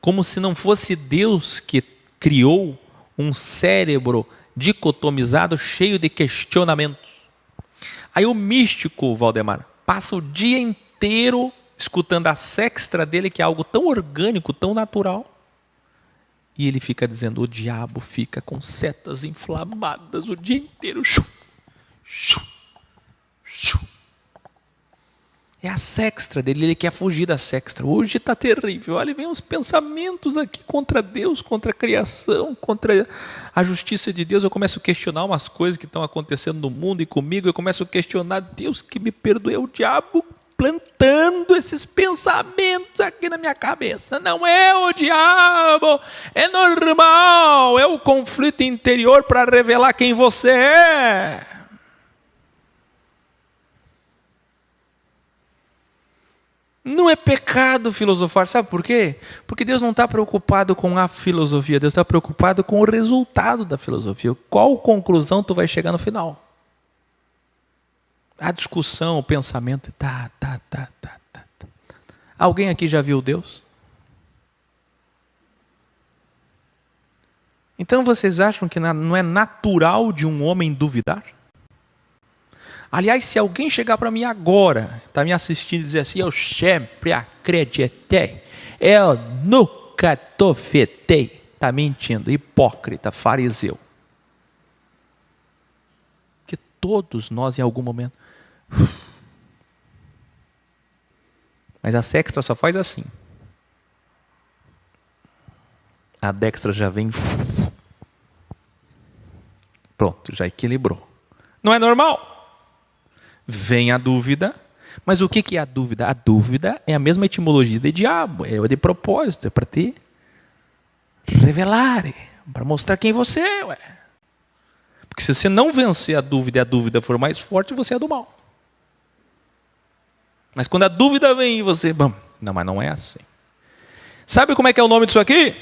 Speaker 5: Como se não fosse Deus que criou um cérebro dicotomizado, cheio de questionamentos. Aí o místico, Valdemar, passa o dia inteiro escutando a sextra dele, que é algo tão orgânico, tão natural. E ele fica dizendo, o diabo fica com setas inflamadas o dia inteiro. É a sextra dele, ele quer fugir da sextra. Hoje está terrível, olha, vem uns pensamentos aqui contra Deus, contra a criação, contra a justiça de Deus. Eu começo a questionar umas coisas que estão acontecendo no mundo e comigo. Eu começo a questionar, Deus que me perdoe, é o diabo plantando esses pensamentos aqui na minha cabeça. Não é o diabo, é normal, é o conflito interior para revelar quem você é. Não é pecado filosofar, sabe por quê? Porque Deus não está preocupado com a filosofia, Deus está preocupado com o resultado da filosofia. Qual conclusão tu vai chegar no final? A discussão, o pensamento, tá. Alguém aqui já viu Deus? Então vocês acham que não é natural de um homem duvidar? Aliás, se alguém chegar para mim agora, está me assistindo e dizer assim, eu sempre acreditei, eu nunca duvidei, está mentindo, hipócrita, fariseu. Porque todos nós em algum momento... Mas a sexta só faz assim. A dextra já vem... Pronto, já equilibrou. Não é normal? Vem a dúvida, mas o que é a dúvida? A dúvida é a mesma etimologia de diabo, é de propósito, é para te revelar, para mostrar quem você é. Ué. Porque se você não vencer a dúvida e a dúvida for mais forte, você é do mal. Mas quando a dúvida vem e você... Não, mas não é assim. Sabe como é que é o nome disso aqui?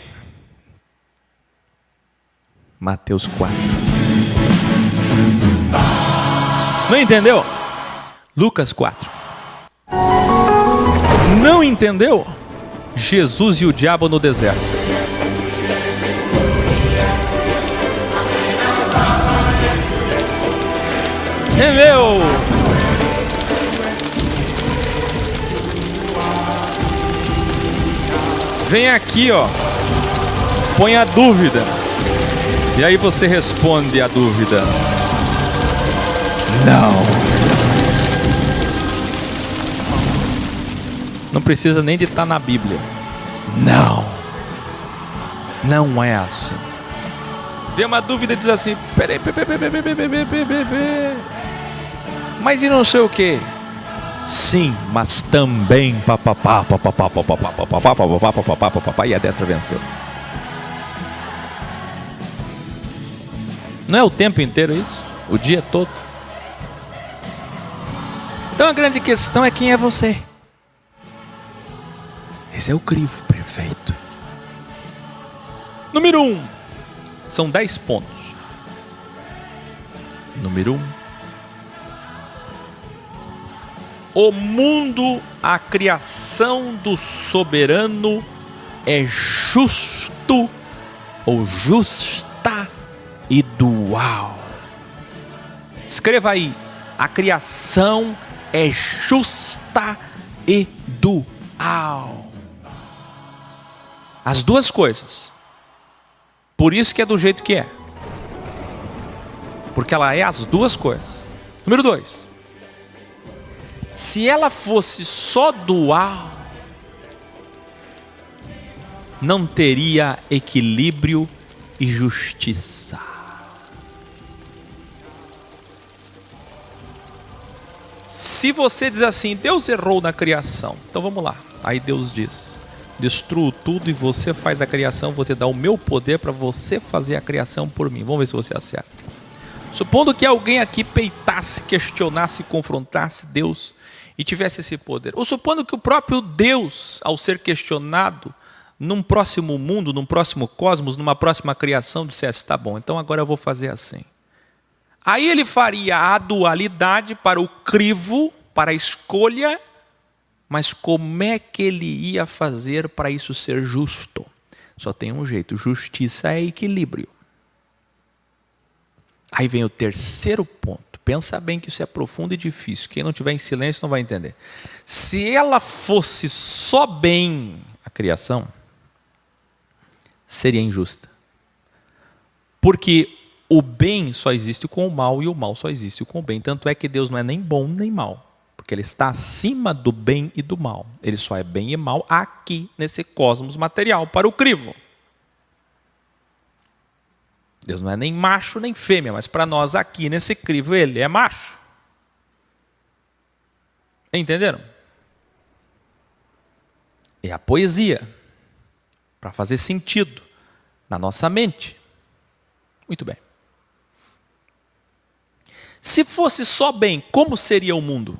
Speaker 5: Mateus 4. Não entendeu? Lucas 4. Não entendeu? Jesus e o diabo no deserto. Entendeu? Vem aqui, ó. Põe a dúvida. E aí você responde a dúvida. Não. Não precisa nem de estar na Bíblia. Não. Não é assim. Vem uma dúvida e diz assim: peraí, mas e não sei o que? Sim, mas também e a destra venceu. Não é o tempo inteiro isso? O dia todo? Então a grande questão é quem é você. Esse é o crivo perfeito. Número 1. São 10 pontos. Número 1. O mundo, a criação do soberano é justo ou justa e dual. Escreva aí. A criação é justa e dual. As duas coisas. Por isso que é do jeito que é. Porque ela é as duas coisas. Número 2. Se ela fosse só dual, não teria equilíbrio e justiça. Se você diz assim, Deus errou na criação, então vamos lá. Aí Deus diz: destruo tudo e você faz a criação, vou te dar o meu poder para você fazer a criação por mim. Vamos ver se você acerta. Supondo que alguém aqui peitasse, questionasse, confrontasse Deus e tivesse esse poder. Ou supondo que o próprio Deus, ao ser questionado, num próximo mundo, num próximo cosmos, numa próxima criação, dissesse: tá bom, então agora eu vou fazer assim. Aí ele faria a dualidade para o crivo, para a escolha, mas como é que ele ia fazer para isso ser justo? Só tem um jeito: justiça é equilíbrio. Aí vem o terceiro ponto. Pensa bem que isso é profundo e difícil. Quem não tiver em silêncio não vai entender. Se ela fosse só bem a criação, seria injusta. Porque o bem só existe com o mal e o mal só existe com o bem. Tanto é que Deus não é nem bom nem mal. Porque Ele está acima do bem e do mal. Ele só é bem e mal aqui, nesse cosmos material, para o crivo. Deus não é nem macho nem fêmea, mas para nós aqui nesse crivo Ele é macho. Entenderam? É a poesia, para fazer sentido na nossa mente. Muito bem. Se fosse só bem, como seria o mundo?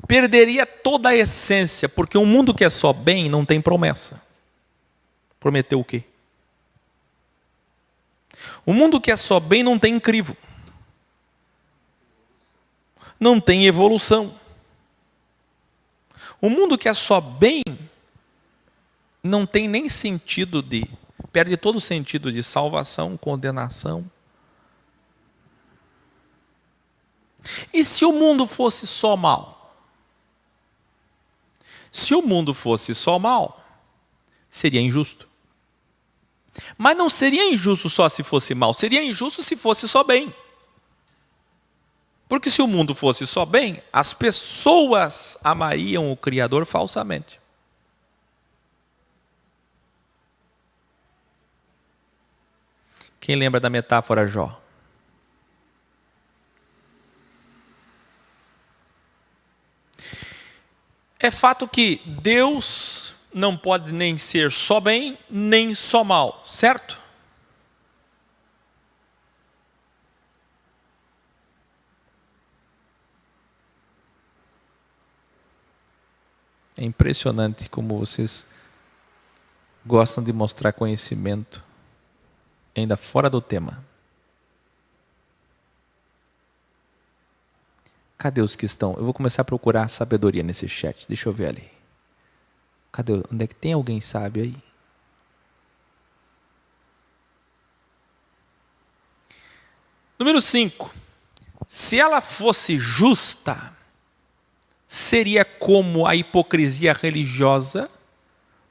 Speaker 5: Perderia toda a essência, porque um mundo que é só bem não tem promessa. Prometeu o quê? O mundo que é só bem não tem crivo. Não tem evolução. O mundo que é só bem não tem nem sentido de... perde todo o sentido de salvação, condenação. E se o mundo fosse só mal? Se o mundo fosse só mal, seria injusto. Mas não seria injusto só se fosse mal, seria injusto se fosse só bem. Porque se o mundo fosse só bem, as pessoas amariam o Criador falsamente. Quem lembra da metáfora Jó? É fato que Deus não pode nem ser só bem, nem só mal, certo? É impressionante como vocês gostam de mostrar conhecimento ainda fora do tema. Cadê os que estão? Eu vou começar a procurar sabedoria nesse chat. Deixa eu ver ali. Cadê? Onde é que tem alguém sábio aí? Número 5. Se ela fosse justa, seria como a hipocrisia religiosa,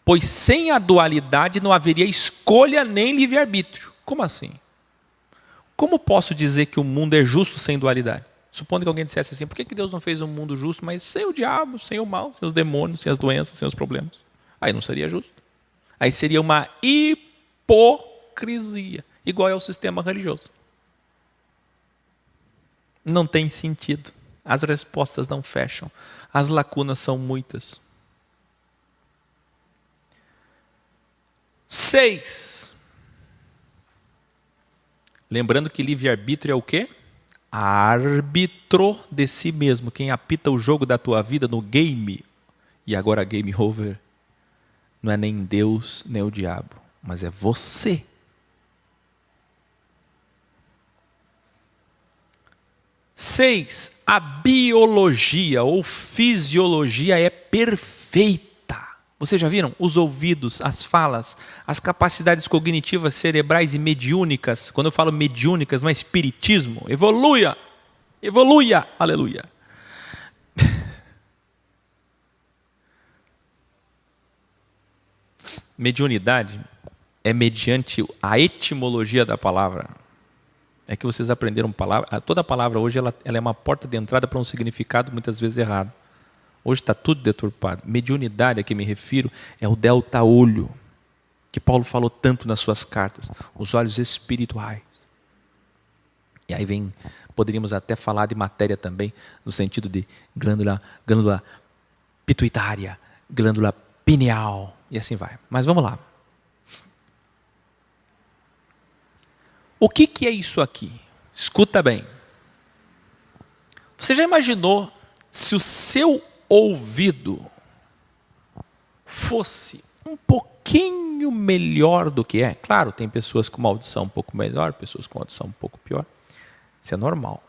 Speaker 5: pois sem a dualidade não haveria escolha nem livre-arbítrio. Como assim? Como posso dizer que o mundo é justo sem dualidade? Supondo que alguém dissesse assim, por que Deus não fez um mundo justo, mas sem o diabo, sem o mal, sem os demônios, sem as doenças, sem os problemas? Aí não seria justo. Aí seria uma hipocrisia, igual ao sistema religioso. Não tem sentido. As respostas não fecham. As lacunas são muitas. 6. Lembrando que livre-arbítrio é o quê? Árbitro de si mesmo. Quem apita o jogo da tua vida no game, e agora game over, não é nem Deus, nem o diabo, mas é você. 6. A biologia ou fisiologia é perfeita. Vocês já viram? Os ouvidos, as falas, as capacidades cognitivas cerebrais e mediúnicas. Quando eu falo mediúnicas, não é espiritismo. Evolua! Evolua! Aleluia! Mediunidade é mediante a etimologia da palavra. É que vocês aprenderam palavra. Toda palavra hoje ela é uma porta de entrada para um significado muitas vezes errado. Hoje está tudo deturpado. Mediunidade a que me refiro é o delta-olho, que Paulo falou tanto nas suas cartas. Os olhos espirituais. E aí poderíamos até falar de matéria também, no sentido de glândula pituitária, glândula pineal, e assim vai. Mas vamos lá. O que é isso aqui? Escuta bem. Você já imaginou se o seu ouvido fosse um pouquinho melhor do que é? Claro, tem pessoas com uma audição um pouco melhor, pessoas com uma audição um pouco pior. Isso é normal.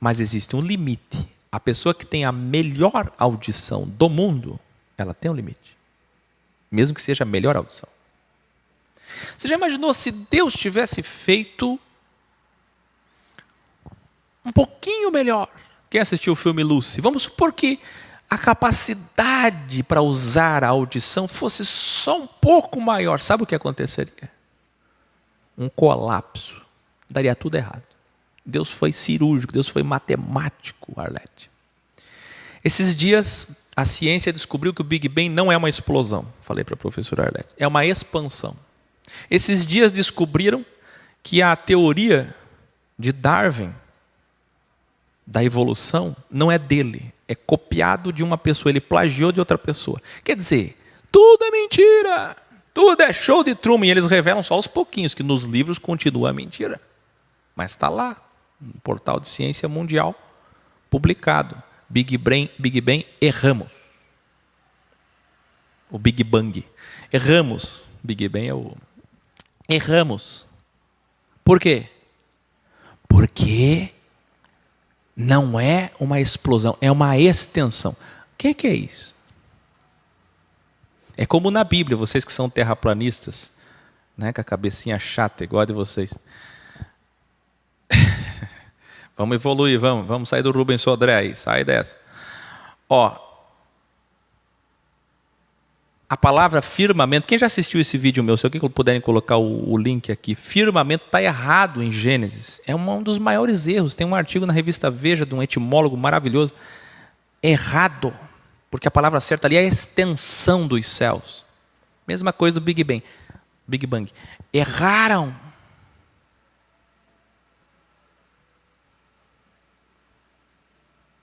Speaker 5: Mas existe um limite. A pessoa que tem a melhor audição do mundo, ela tem um limite. Mesmo que seja a melhor audição. Você já imaginou se Deus tivesse feito um pouquinho melhor? Quem assistiu o filme Lucy? Vamos supor que a capacidade para usar a audição fosse só um pouco maior. Sabe o que aconteceria? Um colapso. Daria tudo errado. Deus foi cirúrgico, Deus foi matemático, Arlete. Esses dias, a ciência descobriu que o Big Bang não é uma explosão. Falei para a professora Arlete. É uma expansão. Esses dias descobriram que a teoria de Darwin, da evolução, não é dele. É copiado de uma pessoa. Ele plagiou de outra pessoa. Quer dizer, tudo é mentira. Tudo é show de Truman. E eles revelam só aos pouquinhos que nos livros continua a mentira. Mas está lá, no portal de ciência mundial, publicado. Big Bang, erramos. O Big Bang. Erramos. Big Bang é o... Erramos. Por quê? Porque não é uma explosão, é uma extensão. O que é isso? É como na Bíblia, vocês que são terraplanistas, né, com a cabecinha chata, igual a de vocês. Vamos evoluir, vamos sair do Rubens Sodré aí, sai dessa. A palavra firmamento, quem já assistiu esse vídeo meu, se alguém puderem colocar o link aqui, firmamento está errado em Gênesis, é um dos maiores erros, tem um artigo na revista Veja, de um etimólogo maravilhoso, errado, porque a palavra certa ali é a extensão dos céus, mesma coisa do Big Bang, erraram.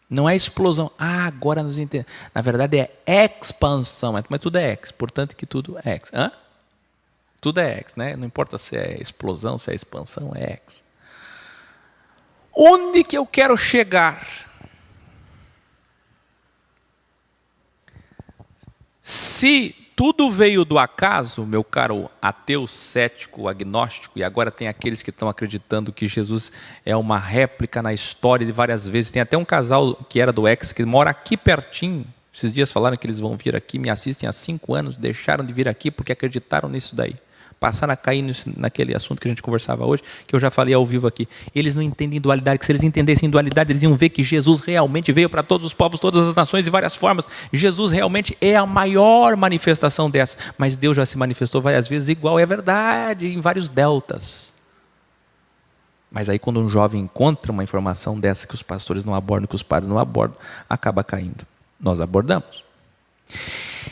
Speaker 5: Não é explosão. Agora nos entendemos. Na verdade é expansão. Mas tudo é X. Portanto que tudo é X. Hã? Tudo é X, né? Não importa se é explosão, se é expansão, é X. Onde que eu quero chegar? Se tudo veio do acaso, meu caro ateu, cético, agnóstico, e agora tem aqueles que estão acreditando que Jesus é uma réplica na história de várias vezes. Tem até um casal que era do X, que mora aqui pertinho. Esses dias falaram que eles vão vir aqui, me assistem há 5 anos, deixaram de vir aqui porque acreditaram nisso daí. Passaram a cair naquele assunto que a gente conversava hoje, que eu já falei ao vivo aqui. Eles não entendem dualidade, que se eles entendessem dualidade, eles iam ver que Jesus realmente veio para todos os povos, todas as nações, de várias formas. Jesus realmente é a maior manifestação dessa. Mas Deus já se manifestou várias vezes igual, é verdade, em vários deltas. Mas aí quando um jovem encontra uma informação dessa que os pastores não abordam, que os padres não abordam, acaba caindo. Nós abordamos.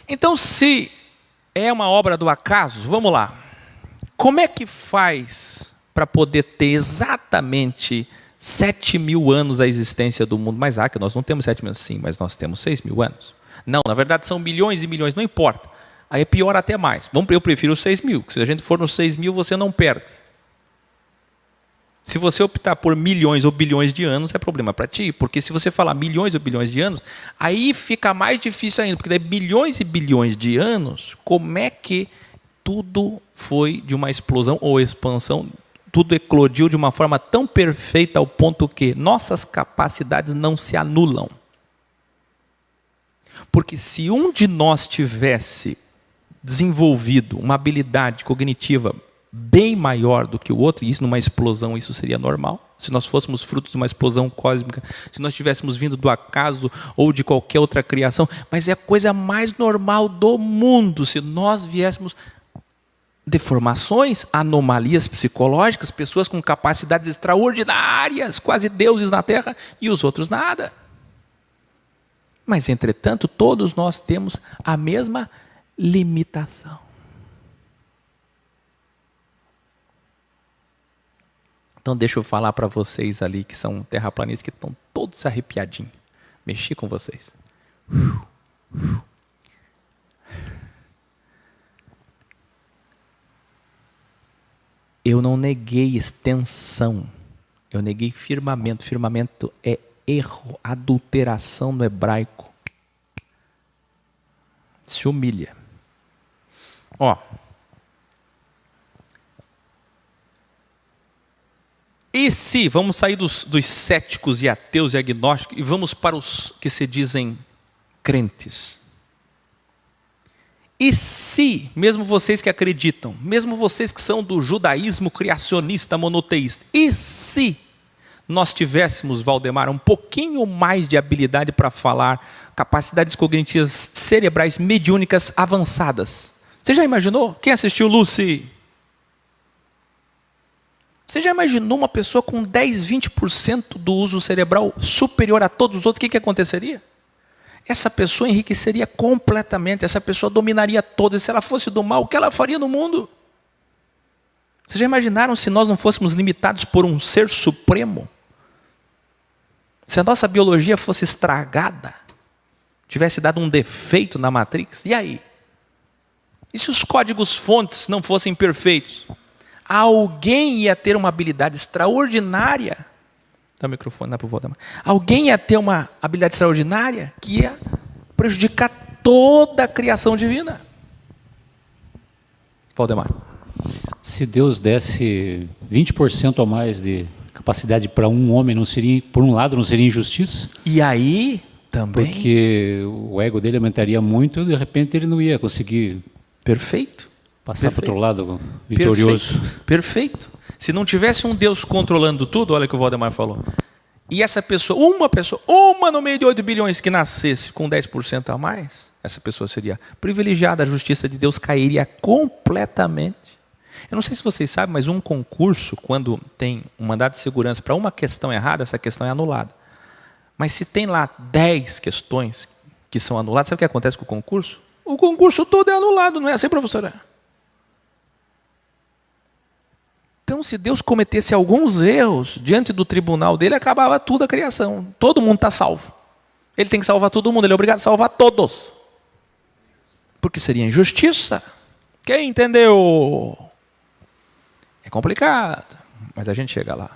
Speaker 5: Então, se é uma obra do acaso, vamos lá. Como é que faz para poder ter exatamente 7.000 anos a existência do mundo? Mas que nós não temos 7.000 anos, sim, mas nós temos 6.000 anos. Não, na verdade são milhões e milhões, não importa. Aí é pior até mais. Eu prefiro os 6.000, que se a gente for nos 6.000, você não perde. Se você optar por milhões ou bilhões de anos, é problema para ti, porque se você falar milhões ou bilhões de anos, aí fica mais difícil ainda, porque daí bilhões e bilhões de anos, como é que tudo foi de uma explosão ou expansão, tudo eclodiu de uma forma tão perfeita ao ponto que nossas capacidades não se anulam. Porque se um de nós tivesse desenvolvido uma habilidade cognitiva bem maior do que o outro, e isso numa explosão, isso seria normal. Se nós fôssemos frutos de uma explosão cósmica, se nós tivéssemos vindo do acaso ou de qualquer outra criação, mas é a coisa mais normal do mundo, se nós viéssemos deformações, anomalias psicológicas, pessoas com capacidades extraordinárias, quase deuses na Terra, e os outros nada. Mas, entretanto, todos nós temos a mesma limitação. Então, deixa eu falar para vocês ali que são terraplanistas que estão todos arrepiadinhos. Mexi com vocês. Eu não neguei extensão, eu neguei firmamento. Firmamento é erro, adulteração no hebraico. Se humilha. E se, vamos sair dos céticos e ateus e agnósticos e vamos para os que se dizem crentes. E se, mesmo vocês que acreditam, mesmo vocês que são do judaísmo criacionista monoteísta, e se nós tivéssemos, Valdemar, um pouquinho mais de habilidade para falar, capacidades cognitivas cerebrais mediúnicas avançadas? Você já imaginou? Quem assistiu Lucy? Você já imaginou uma pessoa com 10, 20% do uso cerebral superior a todos os outros? O que aconteceria? Essa pessoa enriqueceria completamente, essa pessoa dominaria todas. Se ela fosse do mal, o que ela faria no mundo? Vocês já imaginaram se nós não fôssemos limitados por um ser supremo? Se a nossa biologia fosse estragada, tivesse dado um defeito na Matrix, e aí? E se os códigos fontes não fossem perfeitos? Alguém ia ter uma habilidade extraordinária. Dá o microfone lá para o Valdemar. Alguém ia ter uma habilidade extraordinária que ia prejudicar toda a criação divina. Valdemar.
Speaker 6: Se Deus desse 20% a mais de capacidade para um homem, não seria, por um lado, não seria injustiça?
Speaker 5: E aí também?
Speaker 6: Porque o ego dele aumentaria muito e de repente ele não ia conseguir passar para o outro lado vitorioso.
Speaker 5: Perfeito. Se não tivesse um Deus controlando tudo, olha o que o Valdemar falou, e essa pessoa, uma no meio de 8 bilhões que nascesse com 10% a mais, essa pessoa seria privilegiada, a justiça de Deus cairia completamente. Eu não sei se vocês sabem, mas um concurso, quando tem um mandado de segurança para uma questão errada, essa questão é anulada. Mas se tem lá 10 questões que são anuladas, sabe o que acontece com o concurso? O concurso todo é anulado, não é assim, professora? Então, se Deus cometesse alguns erros diante do tribunal dele, acabava tudo a criação. Todo mundo está salvo. Ele tem que salvar todo mundo, ele é obrigado a salvar todos. Porque seria injustiça. Quem entendeu? É complicado, mas a gente chega lá.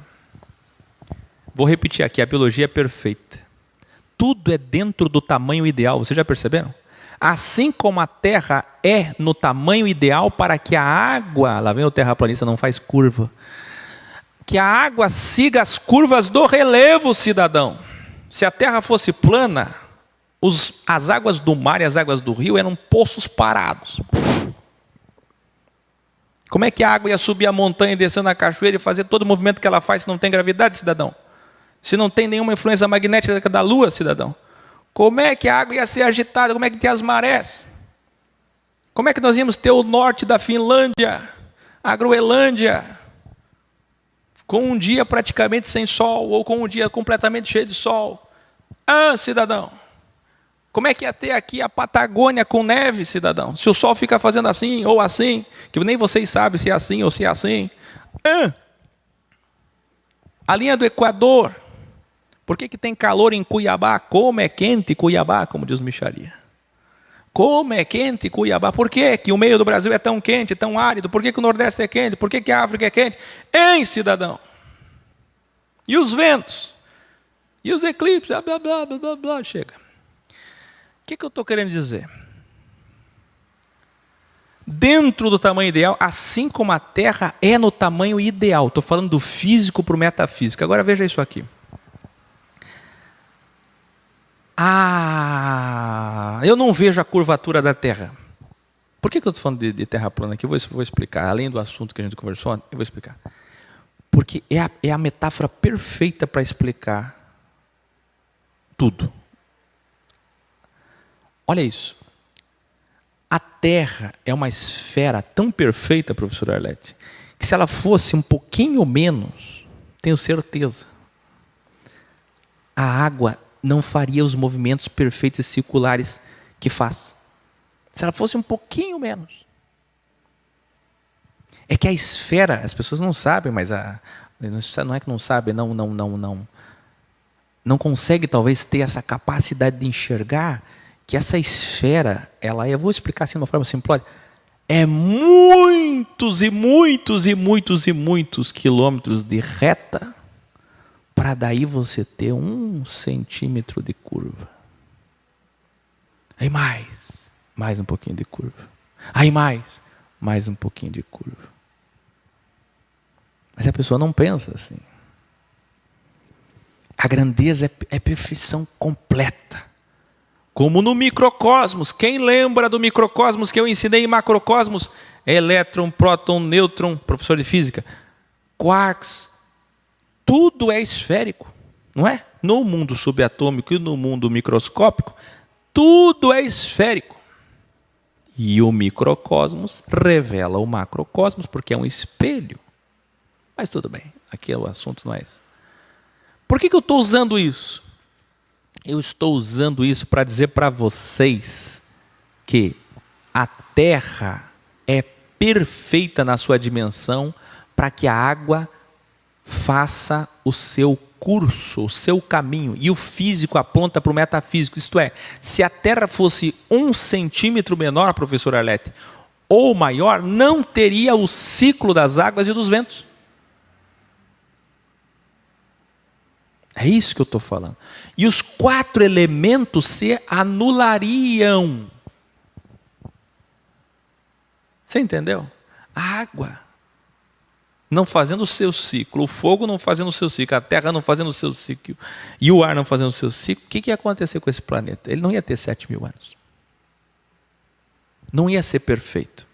Speaker 5: Vou repetir aqui, a biologia é perfeita. Tudo é dentro do tamanho ideal, vocês já perceberam? Assim como a terra é no tamanho ideal para que a água, lá vem o terraplanista, não faz curva, que a água siga as curvas do relevo, cidadão. Se a terra fosse plana, as águas do mar e as águas do rio eram poços parados. Como é que a água ia subir a montanha e descer na cachoeira e fazer todo o movimento que ela faz se não tem gravidade, cidadão? Se não tem nenhuma influência magnética da lua, cidadão? Como é que a água ia ser agitada? Como é que tem as marés? Como é que nós íamos ter o norte da Finlândia, a Groenlândia, com um dia praticamente sem sol, ou com um dia completamente cheio de sol? Ah, cidadão, como é que ia ter aqui a Patagônia com neve, cidadão? Se o sol fica fazendo assim ou assim, que nem vocês sabem se é assim ou se é assim. Ah, a linha do Equador. Por que tem calor em Cuiabá? Como é quente Cuiabá, como diz o Micharia. Como é quente Cuiabá? Por que o meio do Brasil é tão quente, tão árido? Por que o Nordeste é quente? Por que a África é quente? Hein, cidadão? E os ventos? E os eclipses? Blá, blá, blá, blá, blá, blá. Chega. O que eu estou querendo dizer? Dentro do tamanho ideal, assim como a Terra é no tamanho ideal. Estou falando do físico para o metafísico. Agora veja isso aqui. Eu não vejo a curvatura da Terra. Por que eu estou falando de Terra plana aqui? Eu vou explicar. Além do assunto que a gente conversou, eu vou explicar. Porque é a metáfora perfeita para explicar tudo. Olha isso. A Terra é uma esfera tão perfeita, professor Arlete, que se ela fosse um pouquinho menos, tenho certeza, a água não faria os movimentos perfeitos e circulares que faz. Se ela fosse um pouquinho menos. É que a esfera, as pessoas não sabem, mas não é que não sabem, não consegue talvez ter essa capacidade de enxergar que essa esfera, eu vou explicar assim de uma forma simplória, é muitos e muitos e muitos e muitos quilômetros de reta, para daí você ter 1 centímetro de curva. Aí mais um pouquinho de curva. Aí mais um pouquinho de curva. Mas a pessoa não pensa assim. A grandeza é perfeição completa. Como no microcosmos. Quem lembra do microcosmos que eu ensinei em macrocosmos? Elétron, próton, nêutron, professor de física. Quarks. Tudo é esférico, não é? No mundo subatômico e no mundo microscópico, tudo é esférico. E o microcosmos revela o macrocosmos, porque é um espelho. Mas tudo bem, aqui o assunto não é esse. Por que eu estou usando isso? Eu estou usando isso para dizer para vocês que a Terra é perfeita na sua dimensão para que a água faça o seu curso, o seu caminho. E o físico aponta para o metafísico. Isto é, se a Terra fosse 1 centímetro menor, professor Arlete, ou maior, não teria o ciclo das águas e dos ventos. É isso que eu estou falando. E os 4 elementos se anulariam. Você entendeu? A água não fazendo o seu ciclo, o fogo não fazendo o seu ciclo, a terra não fazendo o seu ciclo, e o ar não fazendo o seu ciclo, o que ia acontecer com esse planeta? Ele não ia ter 7.000 anos. Não ia ser perfeito.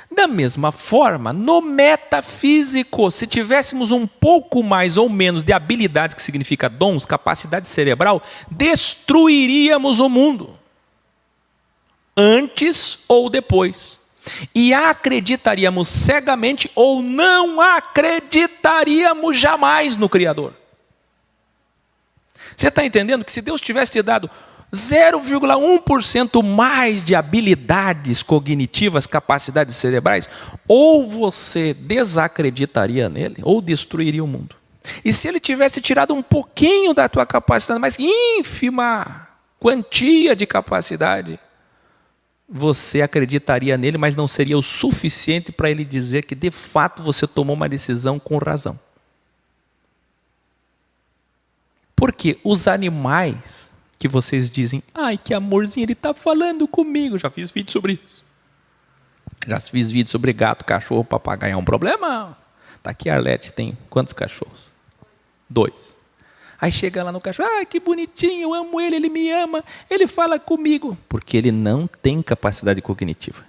Speaker 5: Da mesma forma, no metafísico, se tivéssemos um pouco mais ou menos de habilidades, que significa dons, capacidade cerebral, destruiríamos o mundo. Antes ou depois. E acreditaríamos cegamente ou não acreditaríamos jamais no Criador. Você está entendendo que se Deus tivesse te dado 0,1% mais de habilidades cognitivas, capacidades cerebrais, ou você desacreditaria nele, ou destruiria o mundo. E se ele tivesse tirado um pouquinho da tua capacidade, mas ínfima quantia de capacidade, você acreditaria nele, mas não seria o suficiente para ele dizer que de fato você tomou uma decisão com razão. Porque os animais que vocês dizem, ai, que amorzinho, ele está falando comigo. Já fiz vídeo sobre isso. Já fiz vídeo sobre gato, cachorro, papagaio. É um problema? Está aqui a Arlete, tem quantos cachorros? 2. Aí chega lá no cachorro, ah, que bonitinho, eu amo ele, ele me ama, ele fala comigo. Porque ele não tem capacidade cognitiva.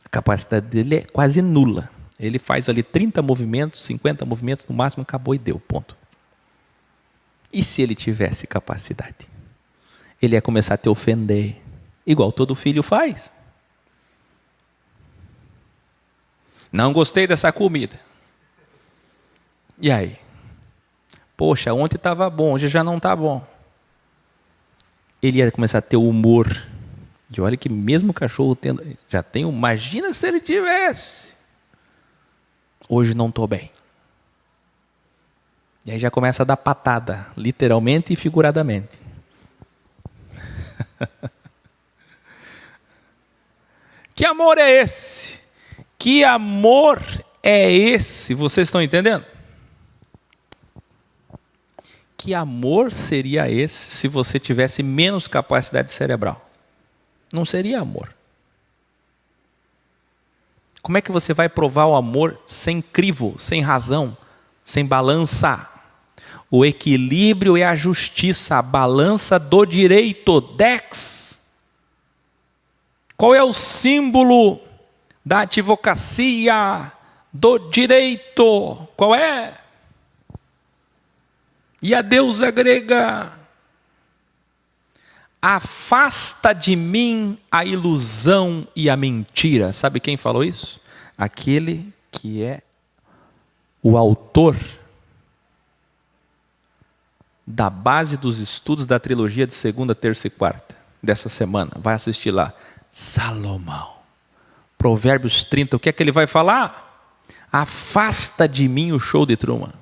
Speaker 5: A capacidade dele é quase nula. Ele faz ali 30 movimentos, 50 movimentos, no máximo acabou e deu, ponto. E se ele tivesse capacidade? Ele ia começar a te ofender, igual todo filho faz. Não gostei dessa comida. E aí? Poxa, ontem estava bom, hoje já não está bom. Ele ia começar a ter humor. E olha que mesmo o cachorro tendo, já tem, imagina se ele tivesse. Hoje não estou bem. E aí já começa a dar patada, literalmente e figuradamente. Que amor é esse? Que amor é esse? Vocês estão entendendo? Que amor seria esse se você tivesse menos capacidade cerebral? Não seria amor. Como é que você vai provar o amor sem crivo, sem razão, sem balança? O equilíbrio é a justiça, a balança do direito, dex. Qual é o símbolo da advocacia do direito? Qual é? E a deusa grega? Afasta de mim a ilusão e a mentira. Sabe quem falou isso? Aquele que é o autor da base dos estudos da trilogia de segunda, terça e quarta dessa semana. Vai assistir lá. Salomão. Provérbios 30. O que é que ele vai falar? Afasta de mim o show de Truman.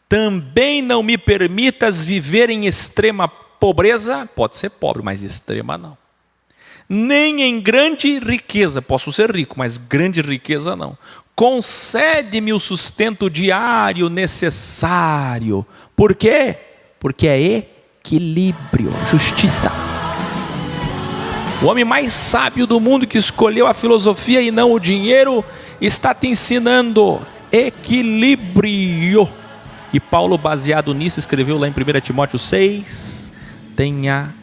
Speaker 5: Também não me permitas viver em extrema pobreza. Pode ser pobre, mas extrema não. Nem em grande riqueza. Posso ser rico, mas grande riqueza não. Concede-me o sustento diário necessário. Por quê? Porque é equilíbrio, justiça. O homem mais sábio do mundo que escolheu a filosofia e não o dinheiro está te ensinando equilíbrio. E Paulo, baseado nisso, escreveu lá em 1 Timóteo 6, tenha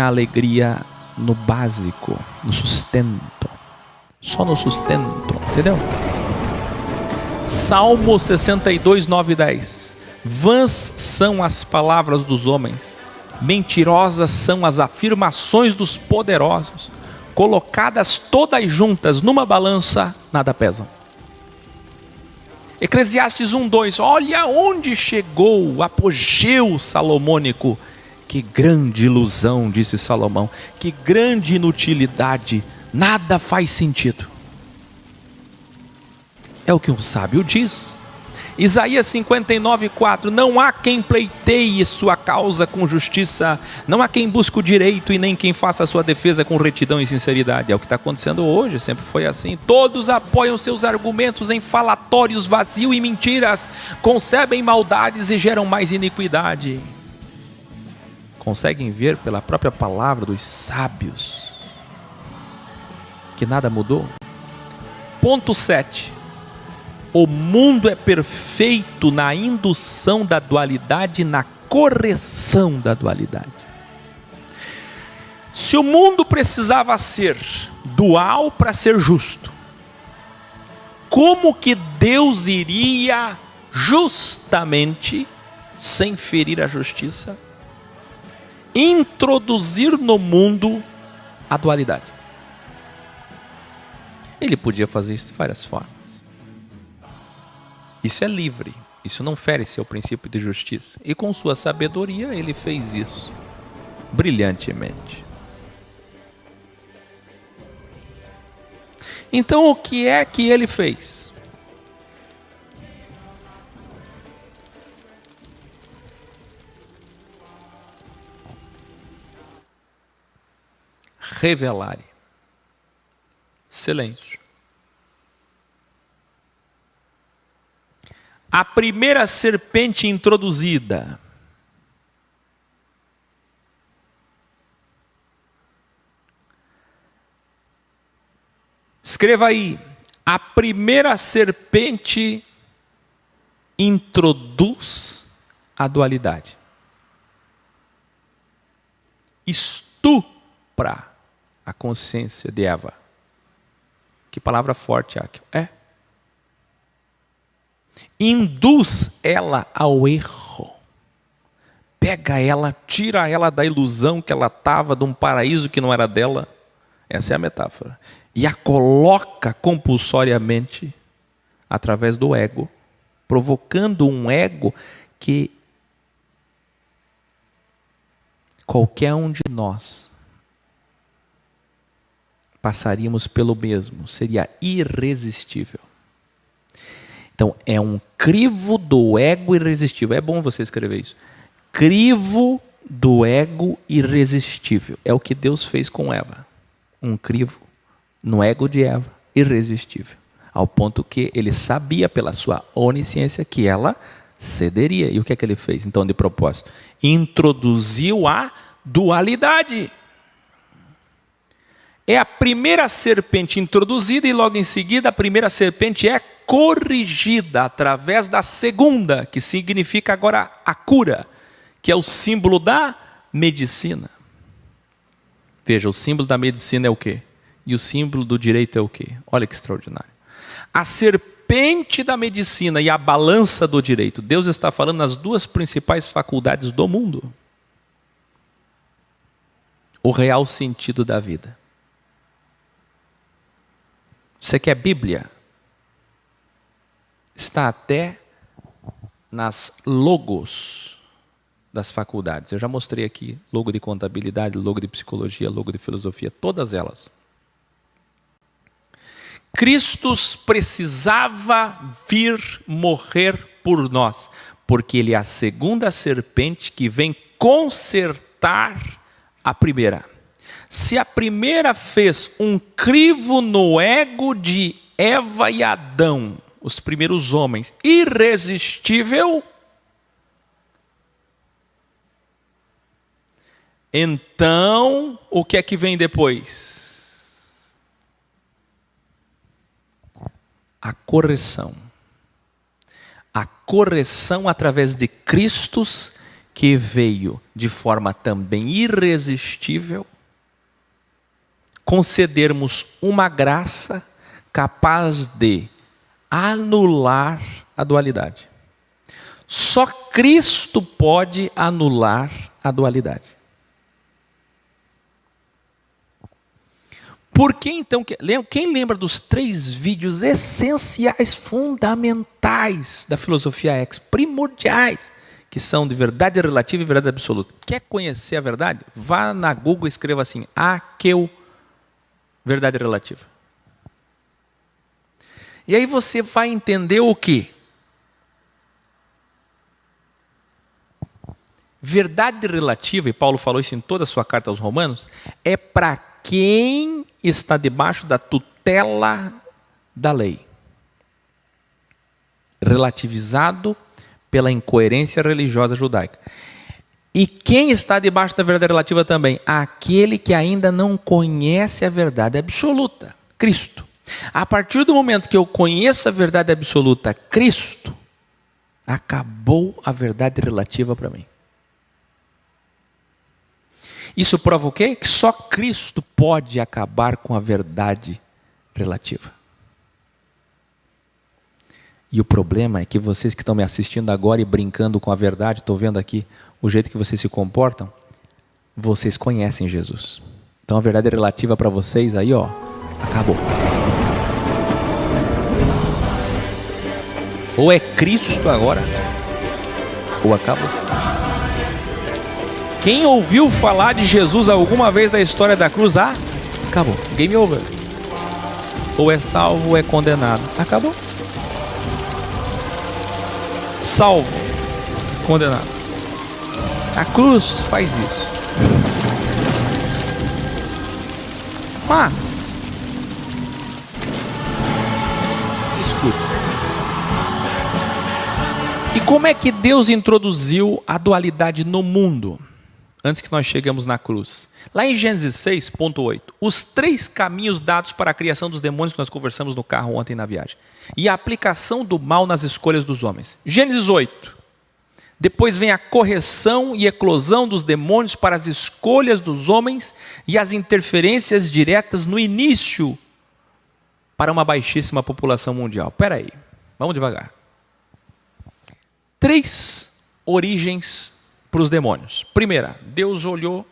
Speaker 5: alegria no básico, no sustento. Só no sustento, entendeu? Salmo 62, 9 e 10. Vãs são as palavras dos homens, mentirosas são as afirmações dos poderosos. Colocadas todas juntas numa balança, nada pesam. Eclesiastes 1:2, olha onde chegou o apogeu salomônico. Que grande ilusão, disse Salomão, que grande inutilidade, nada faz sentido. É o que um sábio diz. Isaías 59:4, não há quem pleiteie sua causa com justiça, não há quem busque o direito e nem quem faça a sua defesa com retidão e sinceridade. É o que está acontecendo hoje, sempre foi assim. Todos apoiam seus argumentos em falatórios vazios e mentiras, concebem maldades e geram mais iniquidade. Conseguem ver pela própria palavra dos sábios que nada mudou? Ponto 7. O mundo é perfeito na indução da dualidade e na correção da dualidade. Se o mundo precisava ser dual para ser justo, como que Deus iria justamente, sem ferir a justiça, introduzir no mundo a dualidade? Ele podia fazer isso de várias formas. Isso é livre, isso não fere seu princípio de justiça. E com sua sabedoria ele fez isso brilhantemente. Então o que é que ele fez? Revelar. Silêncio. A primeira serpente introduzida Escreva aí. A primeira serpente introduz a dualidade. Estupra a consciência de Eva. Que palavra forte, Áquil. Induz ela ao erro. Pega ela, tira ela da ilusão que ela estava, de um paraíso que não era dela. Essa é a metáfora. E a coloca compulsoriamente através do ego, provocando um ego que qualquer um de nós passaríamos pelo mesmo, seria irresistível. Então, é um crivo do ego irresistível. É bom você escrever isso. Crivo do ego irresistível. É o que Deus fez com Eva. Um crivo no ego de Eva, irresistível. Ao ponto que ele sabia pela sua onisciência que ela cederia. E o que é que ele fez, então, de propósito? Introduziu a dualidade. É a primeira serpente introduzida e logo em seguida a primeira serpente é corrigida através da segunda, que significa agora a cura, que é o símbolo da medicina. Veja, o símbolo da medicina é o quê? E o símbolo do direito é o quê? Olha que extraordinário. A serpente da medicina e a balança do direito. Deus está falando nas duas principais faculdades do mundo. O real sentido da vida. Você quer Bíblia? Está até nas logos das faculdades. Eu já mostrei aqui logo de contabilidade, logo de psicologia, logo de filosofia, todas elas. Cristo precisava vir morrer por nós, porque ele é a segunda serpente que vem consertar a primeira. Se a primeira fez um crivo no ego de Eva e Adão, os primeiros homens, irresistível, então o que é que vem depois? A correção. A correção através de Cristo, que veio de forma também irresistível, concedermos uma graça capaz de anular a dualidade. Só Cristo pode anular a dualidade. Por que então, quem lembra dos 3 vídeos essenciais, fundamentais da filosofia X, primordiais, que são de verdade relativa e verdade absoluta? Quer conhecer a verdade? Vá na Google e escreva assim, Áquil, verdade relativa. E aí você vai entender o quê? Verdade relativa, e Paulo falou isso em toda a sua carta aos Romanos, é para quem está debaixo da tutela da lei. Relativizado pela incoerência religiosa judaica. E quem está debaixo da verdade relativa também? Aquele que ainda não conhece a verdade absoluta, Cristo. A partir do momento que eu conheço a verdade absoluta, Cristo, acabou a verdade relativa para mim. Isso prova o quê? Que só Cristo pode acabar com a verdade relativa. E o problema é que vocês que estão me assistindo agora e brincando com a verdade, estou vendo aqui o jeito que vocês se comportam, vocês conhecem Jesus. Então a verdade relativa para vocês aí, ó, acabou. Ou é Cristo agora, ou acabou. Quem ouviu falar de Jesus alguma vez na história da cruz, acabou. Game over. Ou é salvo ou é condenado. Acabou. Salvo, condenado. A cruz faz isso. Mas, escuta. E como é que Deus introduziu a dualidade no mundo? antes que nós cheguemos na cruz. Lá em Gênesis 6.8, os 3 caminhos dados para a criação dos demônios que nós conversamos no carro ontem na viagem. E a aplicação do mal nas escolhas dos homens. Gênesis 8. Depois vem a correção e eclosão dos demônios para as escolhas dos homens e as interferências diretas no início para uma baixíssima população mundial. Espera aí, vamos devagar. 3 origens para os demônios. Primeira, Deus olhou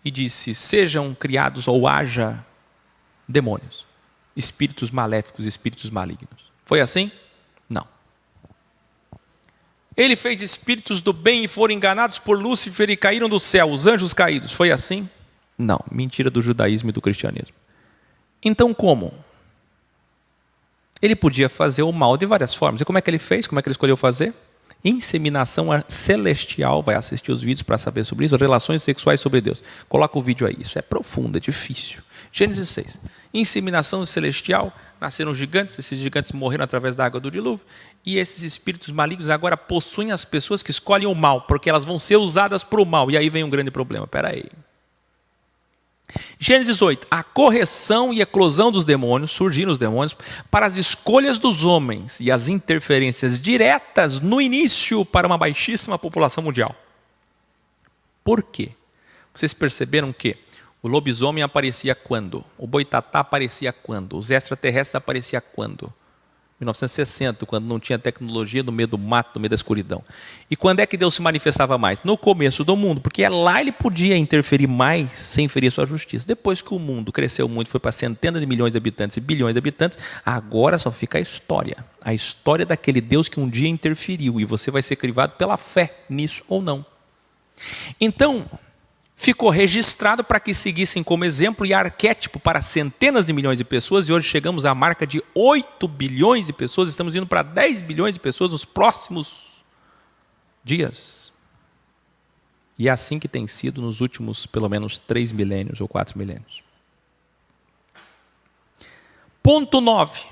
Speaker 5: e disse: sejam criados ou haja demônios, espíritos maléficos, espíritos malignos. Foi assim? Não. Ele fez espíritos do bem e foram enganados por Lúcifer e caíram do céu, os anjos caídos. Foi assim? Não. Mentira do judaísmo e do cristianismo. Então como? Ele podia fazer o mal de várias formas. E como é que ele fez? Como é que ele escolheu fazer? Inseminação celestial. Vai assistir os vídeos para saber sobre isso. Relações sexuais sobre Deus. Coloca o vídeo aí. Isso é profundo, é difícil. Gênesis 6. Inseminação celestial. Nasceram gigantes. Esses gigantes morreram através da água do dilúvio. E esses espíritos malignos agora possuem as pessoas que escolhem o mal, porque elas vão ser usadas para o mal. E aí vem um grande problema. Espera aí. Gênesis 8, a correção e eclosão dos demônios, surgiram os demônios, para as escolhas dos homens e as interferências diretas no início para uma baixíssima população mundial. Por quê? Vocês perceberam que o lobisomem aparecia quando? O boitatá aparecia quando? Os extraterrestres apareciam quando? 1960, quando não tinha tecnologia, no meio do mato, no meio da escuridão. E quando é que Deus se manifestava mais? No começo do mundo, porque lá ele podia interferir mais sem ferir sua justiça. Depois que o mundo cresceu muito, foi para centenas de milhões de habitantes e bilhões de habitantes, agora só fica a história daquele Deus que um dia interferiu, e você vai ser crivado pela fé nisso ou não. Então, ficou registrado para que seguissem como exemplo e arquétipo para centenas de milhões de pessoas, e hoje chegamos à marca de 8 bilhões de pessoas, estamos indo para 10 bilhões de pessoas nos próximos dias. E é assim que tem sido nos últimos, pelo menos, 3 milênios ou 4 milênios. Ponto 9.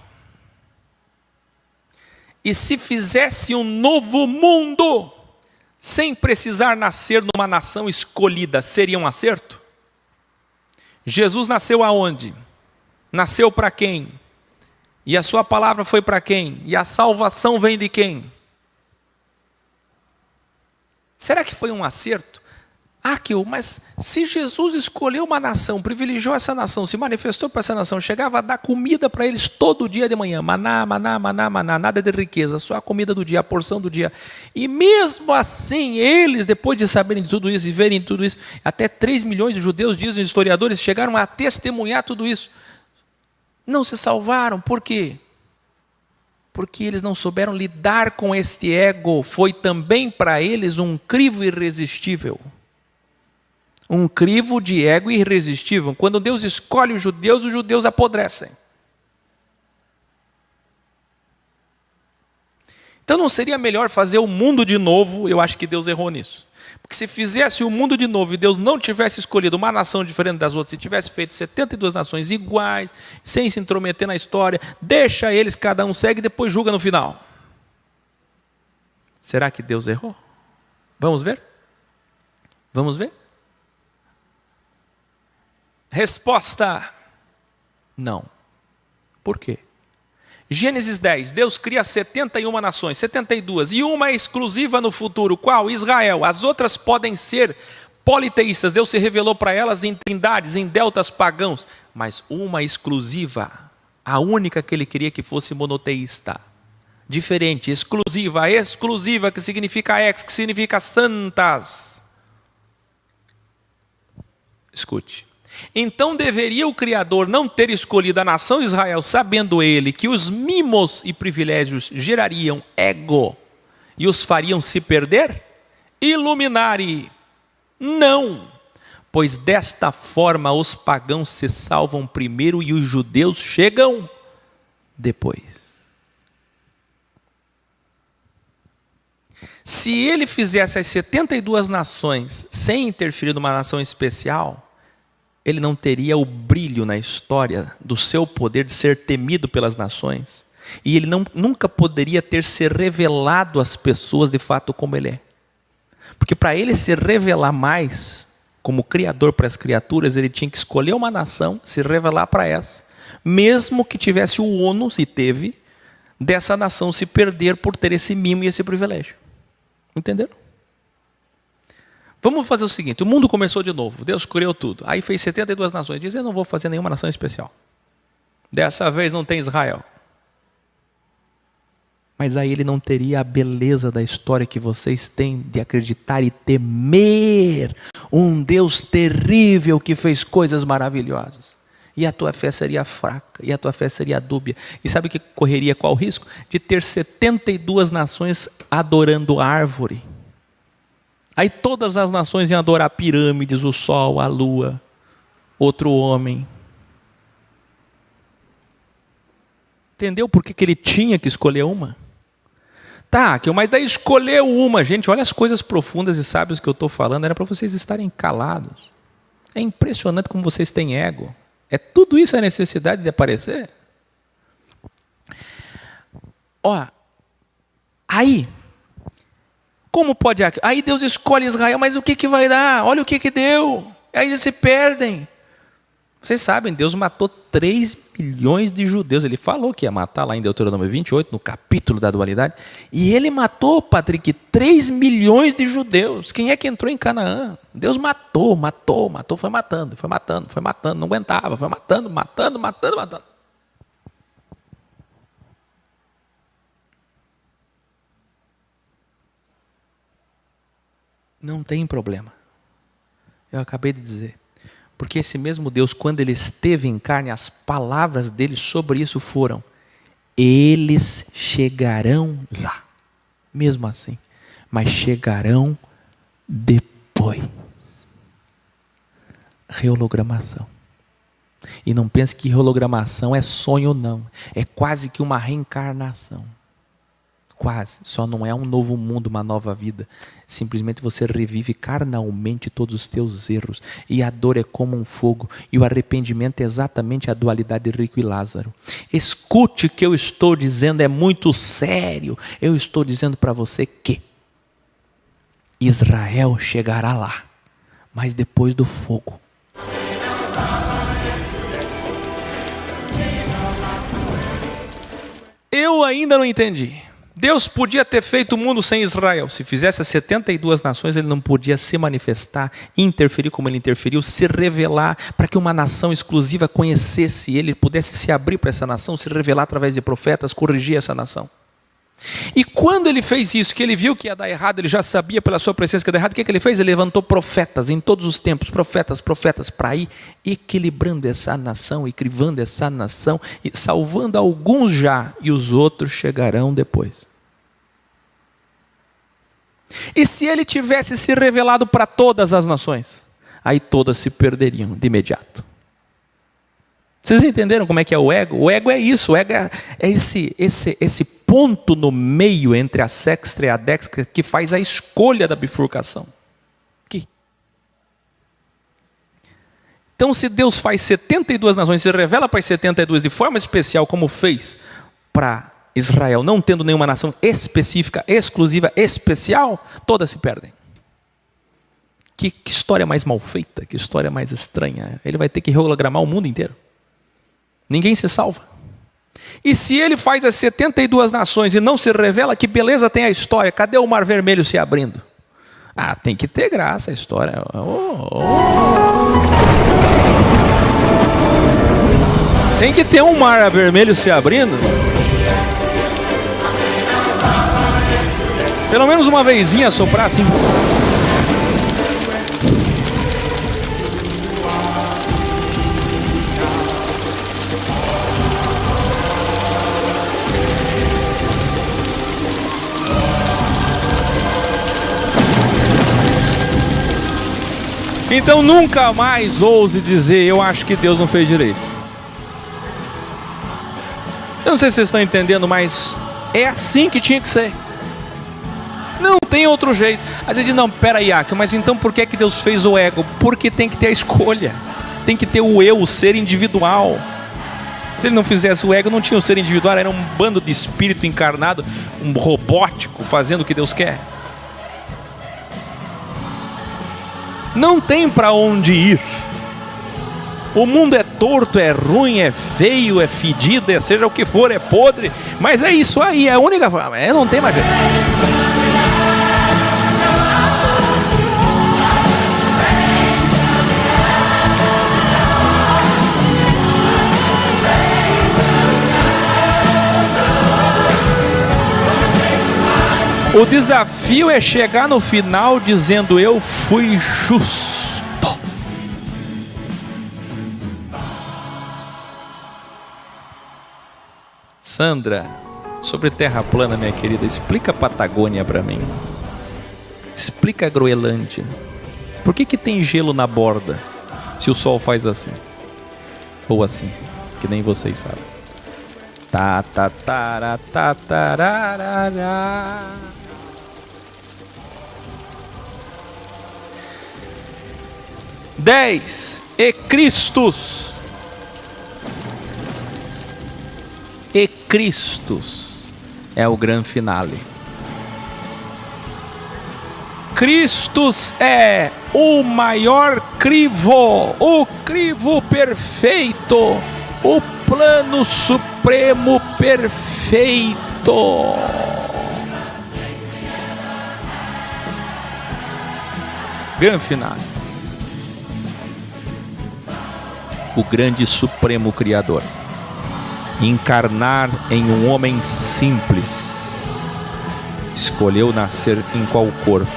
Speaker 5: E se fizesse um novo mundo, sem precisar nascer numa nação escolhida, seria um acerto? Jesus nasceu aonde? Nasceu para quem? E a sua palavra foi para quem? E a salvação vem de quem? Será que foi um acerto? Mas se Jesus escolheu uma nação, privilegiou essa nação, se manifestou para essa nação, chegava a dar comida para eles todo dia de manhã, maná, maná, maná, maná, nada de riqueza, só a comida do dia, a porção do dia. E mesmo assim, eles, depois de saberem de tudo isso e verem tudo isso, até 3 milhões de judeus, dizem os historiadores, chegaram a testemunhar tudo isso. Não se salvaram, por quê? Porque eles não souberam lidar com este ego, foi também para eles um crivo irresistível. Um crivo de ego irresistível. Quando Deus escolhe os judeus apodrecem. Então não seria melhor fazer o mundo de novo? Eu acho que Deus errou nisso. Porque se fizesse o mundo de novo e Deus não tivesse escolhido uma nação diferente das outras, se tivesse feito 72 nações iguais, sem se intrometer na história, deixa eles, cada um segue e depois julga no final. Será que Deus errou? Vamos ver? Vamos ver? Resposta: não. Por quê? Gênesis 10, Deus cria 71 nações, 72, e uma é exclusiva no futuro. Qual? Israel. As outras podem ser politeístas. Deus se revelou para elas em trindades, em deltas pagãos, mas uma exclusiva, a única que ele queria que fosse monoteísta. Diferente, exclusiva, que significa que significa santas. Escute. Então deveria o Criador não ter escolhido a nação de Israel, sabendo ele que os mimos e privilégios gerariam ego e os fariam se perder? Iluminare. Não, pois desta forma os pagãos se salvam primeiro e os judeus chegam depois. Se ele fizesse as 72 nações sem interferir numa nação especial, ele não teria o brilho na história do seu poder de ser temido pelas nações. E ele nunca poderia ter se revelado às pessoas de fato como ele é. Porque para ele se revelar mais como criador para as criaturas, ele tinha que escolher uma nação, se revelar para essa, mesmo que tivesse o ônus, e teve, dessa nação se perder por ter esse mimo e esse privilégio. Entenderam? Vamos fazer o seguinte, o mundo começou de novo, Deus criou tudo, aí fez 72 nações, diz, eu não vou fazer nenhuma nação especial. Dessa vez não tem Israel. Mas aí ele não teria a beleza da história que vocês têm de acreditar e temer um Deus terrível que fez coisas maravilhosas. E a tua fé seria fraca, e a tua fé seria dúbia. E sabe que correria qual o risco? De ter 72 nações adorando árvore. Aí todas as nações iam adorar pirâmides, o sol, a lua, outro homem. Entendeu por que ele tinha que escolher uma? Tá, mas daí escolheu uma. Gente, olha as coisas profundas e sábias que eu estou falando. Era para vocês estarem calados. É impressionante como vocês têm ego. É tudo isso a necessidade de aparecer? Ó, aí, como pode... Aí Deus escolhe Israel, mas o que vai dar? Olha o que deu. Aí eles se perdem. Vocês sabem, Deus matou 3 milhões de judeus. Ele falou que ia matar lá em Deuteronômio 28, no capítulo da dualidade. E ele matou, Patrick, 3 milhões de judeus. Quem é que entrou em Canaã? Deus matou, foi matando, não aguentava, foi matando. Não tem problema. Eu acabei de dizer. Porque esse mesmo Deus, quando ele esteve em carne, as palavras dele sobre isso foram: eles chegarão lá. Mesmo assim. Mas chegarão depois. Rehologramação. E não pense que rehologramação é sonho, não. É quase que uma reencarnação. Quase. Só não é um novo mundo, uma nova vida. Simplesmente você revive carnalmente todos os teus erros. E a dor é como um fogo. E o arrependimento é exatamente a dualidade de Rico e Lázaro. Escute o que eu estou dizendo, é muito sério. Eu estou dizendo para você que Israel chegará lá, mas depois do fogo. Eu ainda não entendi. Deus podia ter feito o mundo sem Israel. Se fizesse as 72 nações, ele não podia se manifestar, interferir como ele interferiu, se revelar para que uma nação exclusiva conhecesse ele, pudesse se abrir para essa nação, se revelar através de profetas, corrigir essa nação. E quando ele fez isso, que ele viu que ia dar errado, ele já sabia pela sua presença que ia dar errado, o que ele fez? Ele levantou profetas em todos os tempos, profetas, para ir equilibrando essa nação, equilibrando essa nação, e salvando alguns já, e os outros chegarão depois. E se ele tivesse se revelado para todas as nações, aí todas se perderiam de imediato. Vocês entenderam como é que é o ego? O ego é isso, o ego é esse ponto no meio entre a sexta e a dextra que faz a escolha da bifurcação. Aqui. Então, se Deus faz 72 nações, se revela para as 72 de forma especial, como fez para Israel, não tendo nenhuma nação específica, exclusiva, especial, todas se perdem. Que história mais mal feita, que história mais estranha. Ele vai ter que hologramar o mundo inteiro. Ninguém se salva. E se ele faz as 72 nações e não se revela, que beleza tem a história? Cadê o Mar Vermelho se abrindo? Ah, tem que ter graça a história. Tem que ter um Mar Vermelho se abrindo. Pelo menos uma vezinha soprar assim. Então nunca mais ouse dizer, eu acho que Deus não fez direito. Eu não sei se vocês estão entendendo, mas é assim que tinha que ser. Não tem outro jeito. Aí você diz, não, peraí, mas então por que Deus fez o ego? Porque tem que ter a escolha. Tem que ter o eu, o ser individual. Se ele não fizesse o ego, não tinha o ser individual, era um bando de espírito encarnado, um robótico, fazendo o que Deus quer. Não tem para onde ir. O mundo é torto, é ruim, é feio, é fedido, é seja o que for, é podre. Mas é isso aí, é a única forma. Não tem mais jeito. O desafio é chegar no final dizendo: eu fui justo. Sandra, sobre terra plana, minha querida, explica a Patagônia para mim. Explica a Groenlândia. Por que tem gelo na borda se o sol faz assim? Ou assim, que nem vocês sabem. Tá, tá, tará, tá, tarará. Dez, e Cristos. E Cristos é o grande finale. Cristos é o maior crivo, o crivo perfeito, o plano supremo perfeito. Grande finale. O grande supremo criador encarnar em um homem simples, escolheu nascer em qual corpo?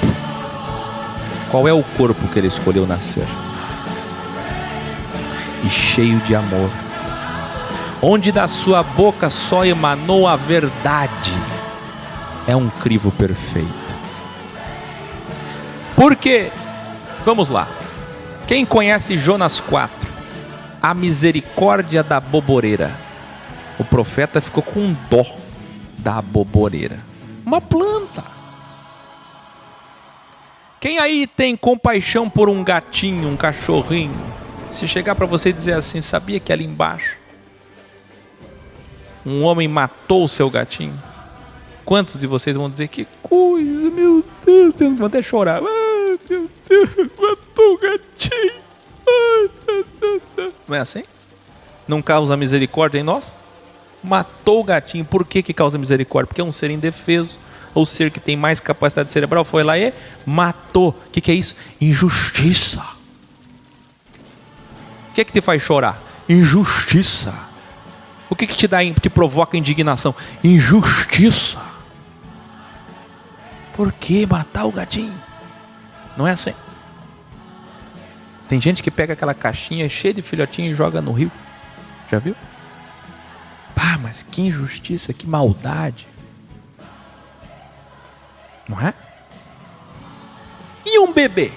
Speaker 5: Qual é o corpo que ele escolheu nascer? E cheio de amor, onde da sua boca só emanou a verdade. É um crivo perfeito. Por quê? Vamos lá. Quem conhece Jonas 4? A misericórdia da boboreira. O profeta ficou com dó da boboreira. Uma planta. Quem aí tem compaixão por um gatinho, um cachorrinho? Se chegar para você e dizer assim: sabia que ali embaixo um homem matou o seu gatinho? Quantos de vocês vão dizer: que coisa, meu Deus, vão até chorar. Ah, meu Deus, matou o gatinho. Não é assim? Não causa misericórdia em nós? Matou o gatinho. Por que causa misericórdia? Porque é um ser indefeso. Ou ser que tem mais capacidade cerebral. Foi lá e matou. O que é isso? Injustiça. O que te faz chorar? Injustiça. O que te provoca indignação? Injustiça. Por que matar o gatinho? Não é assim? Tem gente que pega aquela caixinha cheia de filhotinho e joga no rio. Já viu? Ah, mas que injustiça, que maldade. Não é? E um bebê?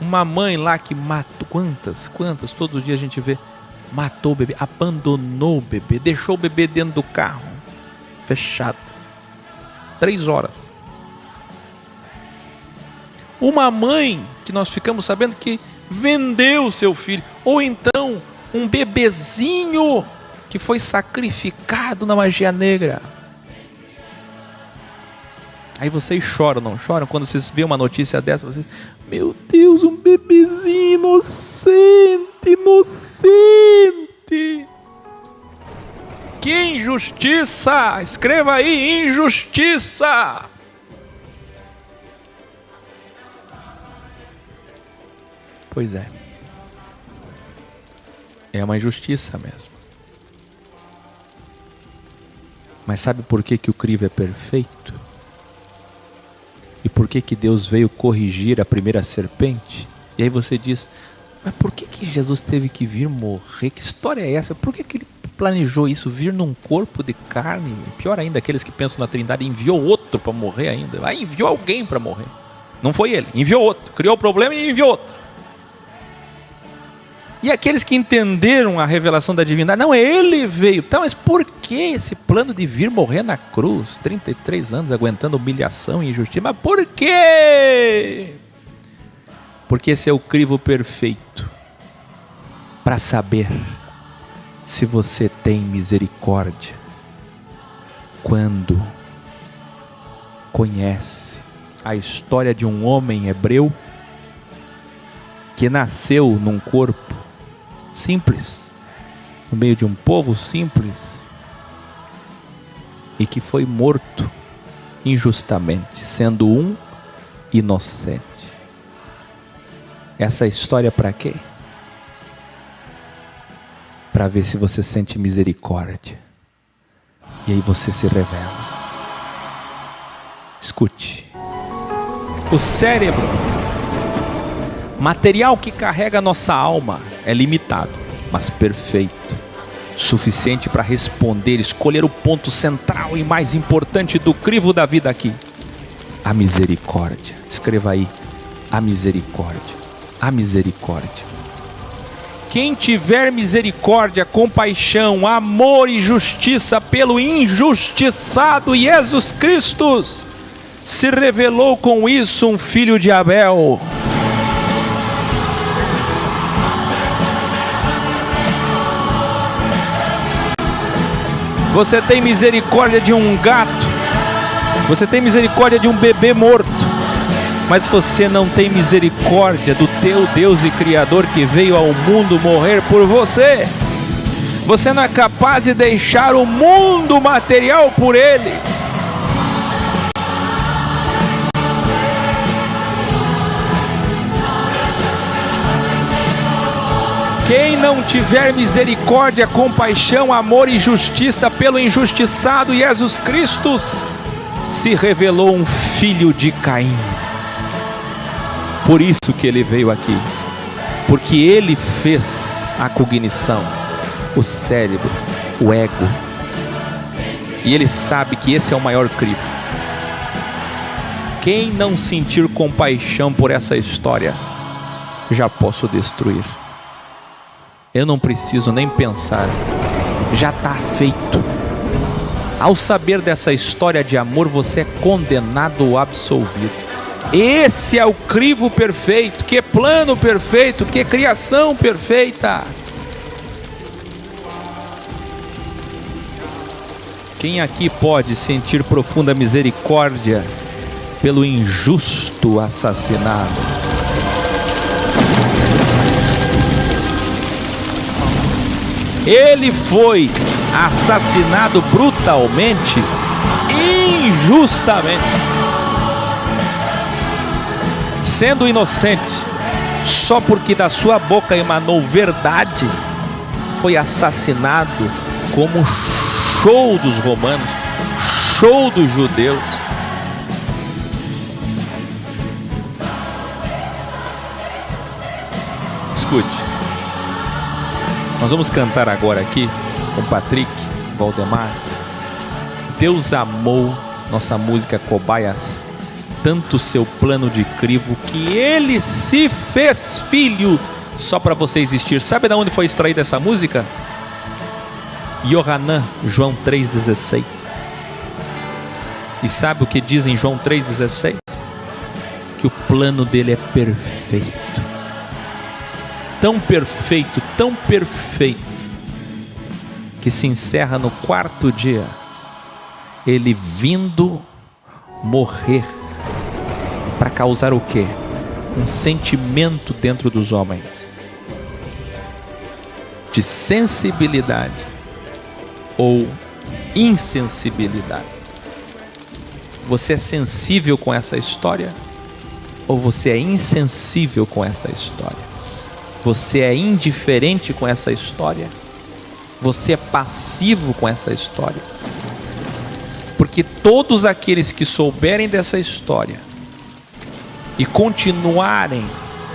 Speaker 5: Uma mãe lá que matou, quantas, todos os dias a gente vê, matou o bebê, abandonou o bebê, deixou o bebê dentro do carro, fechado, 3 horas. Uma mãe que nós ficamos sabendo que vendeu o seu filho, ou então um bebezinho que foi sacrificado na magia negra. Aí vocês choram, não choram? Quando vocês veem uma notícia dessa, vocês: meu Deus, um bebezinho inocente. Que injustiça! Escreva aí: injustiça! Pois é. É uma injustiça mesmo. Mas sabe por que o crivo é perfeito? E por que Deus veio corrigir a primeira serpente? E aí você diz: mas por que Jesus teve que vir morrer? Que história é essa? Por que ele planejou isso? Vir num corpo de carne? Pior ainda, aqueles que pensam na Trindade, enviou outro para morrer ainda. Aí enviou alguém para morrer. Não foi ele, enviou outro. Criou o problema e enviou outro. E aqueles que entenderam a revelação da divindade: não, ele veio. Então, mas por que esse plano de vir morrer na cruz? 33 anos aguentando humilhação e injustiça. Mas por quê? Porque esse é o crivo perfeito para saber se você tem misericórdia quando conhece a história de um homem hebreu que nasceu num corpo simples, no meio de um povo simples, e que foi morto injustamente, sendo um inocente. Essa história para quê? Para ver se você sente misericórdia. E aí você se revela. Escute. O cérebro, material que carrega nossa alma, é limitado, mas perfeito. Suficiente para responder, escolher o ponto central e mais importante do crivo da vida aqui. A misericórdia. Escreva aí. A misericórdia. A misericórdia. Quem tiver misericórdia, compaixão, amor e justiça pelo injustiçado Jesus Cristo, se revelou com isso um filho de Abel. Você tem misericórdia de um gato, você tem misericórdia de um bebê morto, mas você não tem misericórdia do teu Deus e Criador que veio ao mundo morrer por você. Você não é capaz de deixar o mundo material por Ele. Quem não tiver misericórdia, compaixão, amor e justiça pelo injustiçado Jesus Cristo, se revelou um filho de Caim. Por isso que ele veio aqui, porque ele fez a cognição, o cérebro, o ego, e ele sabe que esse é o maior crivo. Quem não sentir compaixão por essa história, já posso destruir. Eu não preciso nem pensar, já está feito. Ao saber dessa história de amor, você é condenado ou absolvido. Esse é o crivo perfeito, que plano perfeito, que criação perfeita. Quem aqui pode sentir profunda misericórdia pelo injusto assassinado? Ele foi assassinado brutalmente, injustamente, sendo inocente, só porque da sua boca emanou verdade, foi assassinado como show dos romanos, show dos judeus. Escute. Nós vamos cantar agora aqui com Patrick, Valdemar. Deus amou, nossa música Cobaias, tanto seu plano de crivo, que ele se fez filho só para você existir. Sabe de onde foi extraída essa música? Yohanan, João 3,16. E sabe o que diz em João 3,16? Que o plano dele é perfeito. Tão perfeito, que se encerra no quarto dia, ele vindo morrer para causar o quê? Um sentimento dentro dos homens de sensibilidade ou insensibilidade. Você é sensível com essa história ou você é insensível com essa história? Você é indiferente com essa história? Você é passivo com essa história? Porque todos aqueles que souberem dessa história e continuarem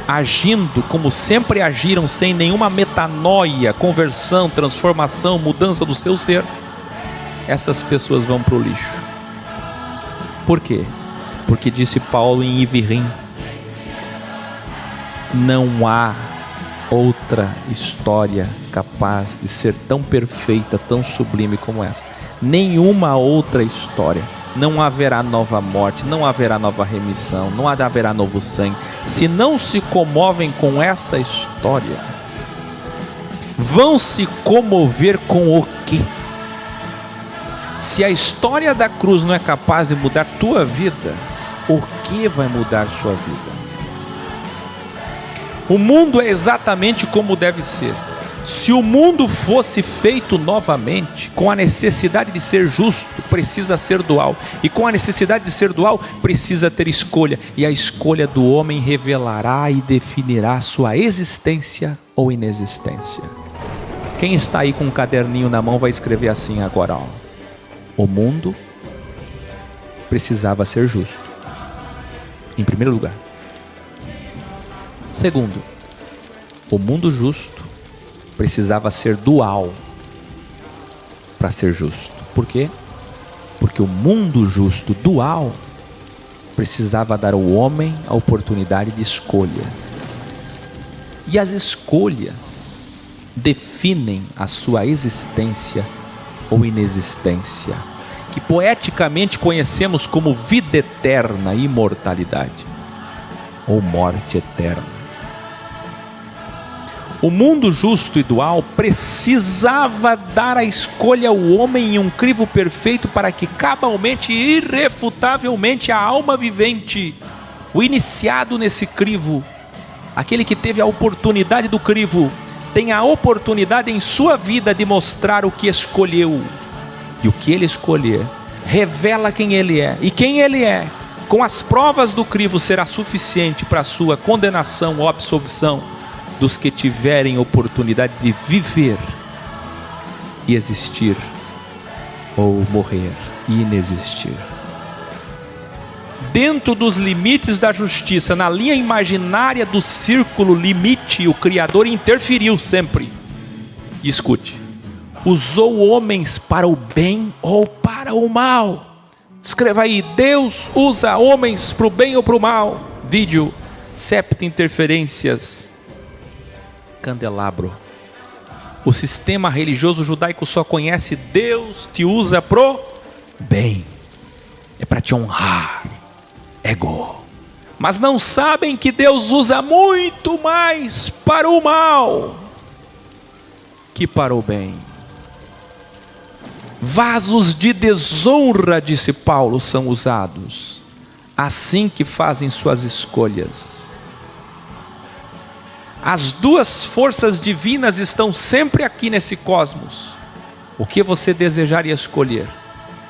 Speaker 5: agindo como sempre agiram, sem nenhuma metanoia, conversão, transformação, mudança do seu ser, essas pessoas vão para o lixo. Por quê? Porque disse Paulo em Ivirim: não há outra história capaz de ser tão perfeita, tão sublime como essa. Nenhuma outra história. Não haverá nova morte, não haverá nova remissão, não haverá novo sangue. Se não se comovem com essa história, vão se comover com o quê? Se a história da cruz não é capaz de mudar tua vida, o que vai mudar sua vida? O mundo é exatamente como deve ser. Se o mundo fosse feito novamente, com a necessidade de ser justo, precisa ser dual. E com a necessidade de ser dual, precisa ter escolha. E a escolha do homem revelará e definirá sua existência ou inexistência. Quem está aí com um caderninho na mão vai escrever assim agora, ó. O mundo precisava ser justo, em primeiro lugar. Segundo, o mundo justo precisava ser dual para ser justo. Por quê? Porque o mundo justo dual precisava dar ao homem a oportunidade de escolhas. E as escolhas definem a sua existência ou inexistência, que poeticamente conhecemos como vida eterna e imortalidade, ou morte eterna. O mundo justo e dual precisava dar a escolha ao homem em um crivo perfeito para que cabalmente e irrefutavelmente a alma vivente, o iniciado nesse crivo, aquele que teve a oportunidade do crivo, tenha a oportunidade em sua vida de mostrar o que escolheu. E o que ele escolher revela quem ele é. E quem ele é, com as provas do crivo, será suficiente para a sua condenação ou absolvição dos que tiverem oportunidade de viver e existir, ou morrer e inexistir. Dentro dos limites da justiça, na linha imaginária do círculo limite, o Criador interferiu sempre. E escute: usou homens para o bem ou para o mal? Escreva aí: Deus usa homens para o bem ou para o mal? Vídeo Septa Interferências Candelabro. O sistema religioso judaico só conhece Deus te usa pro bem, é para te honrar, ego. Mas não sabem que Deus usa muito mais para o mal que para o bem. Vasos de desonra, disse Paulo, são usados, assim que fazem suas escolhas. As duas forças divinas estão sempre aqui nesse cosmos. O que você desejar e escolher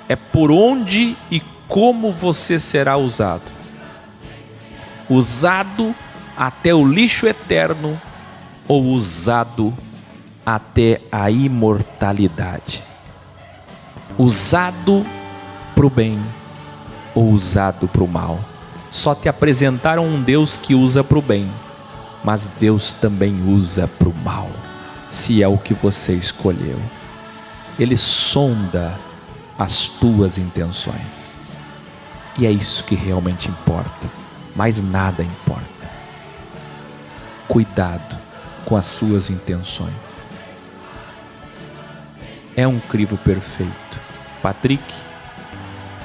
Speaker 5: é por onde e como você será usado. Usado até o lixo eterno ou usado até a imortalidade. Usado para o bem ou usado para o mal. Só te apresentaram um Deus que usa para o bem, mas Deus também usa para o mal, se é o que você escolheu. Ele sonda as tuas intenções, e é isso que realmente importa, mais nada importa. Cuidado com as suas intenções. É um crivo perfeito. Patrick,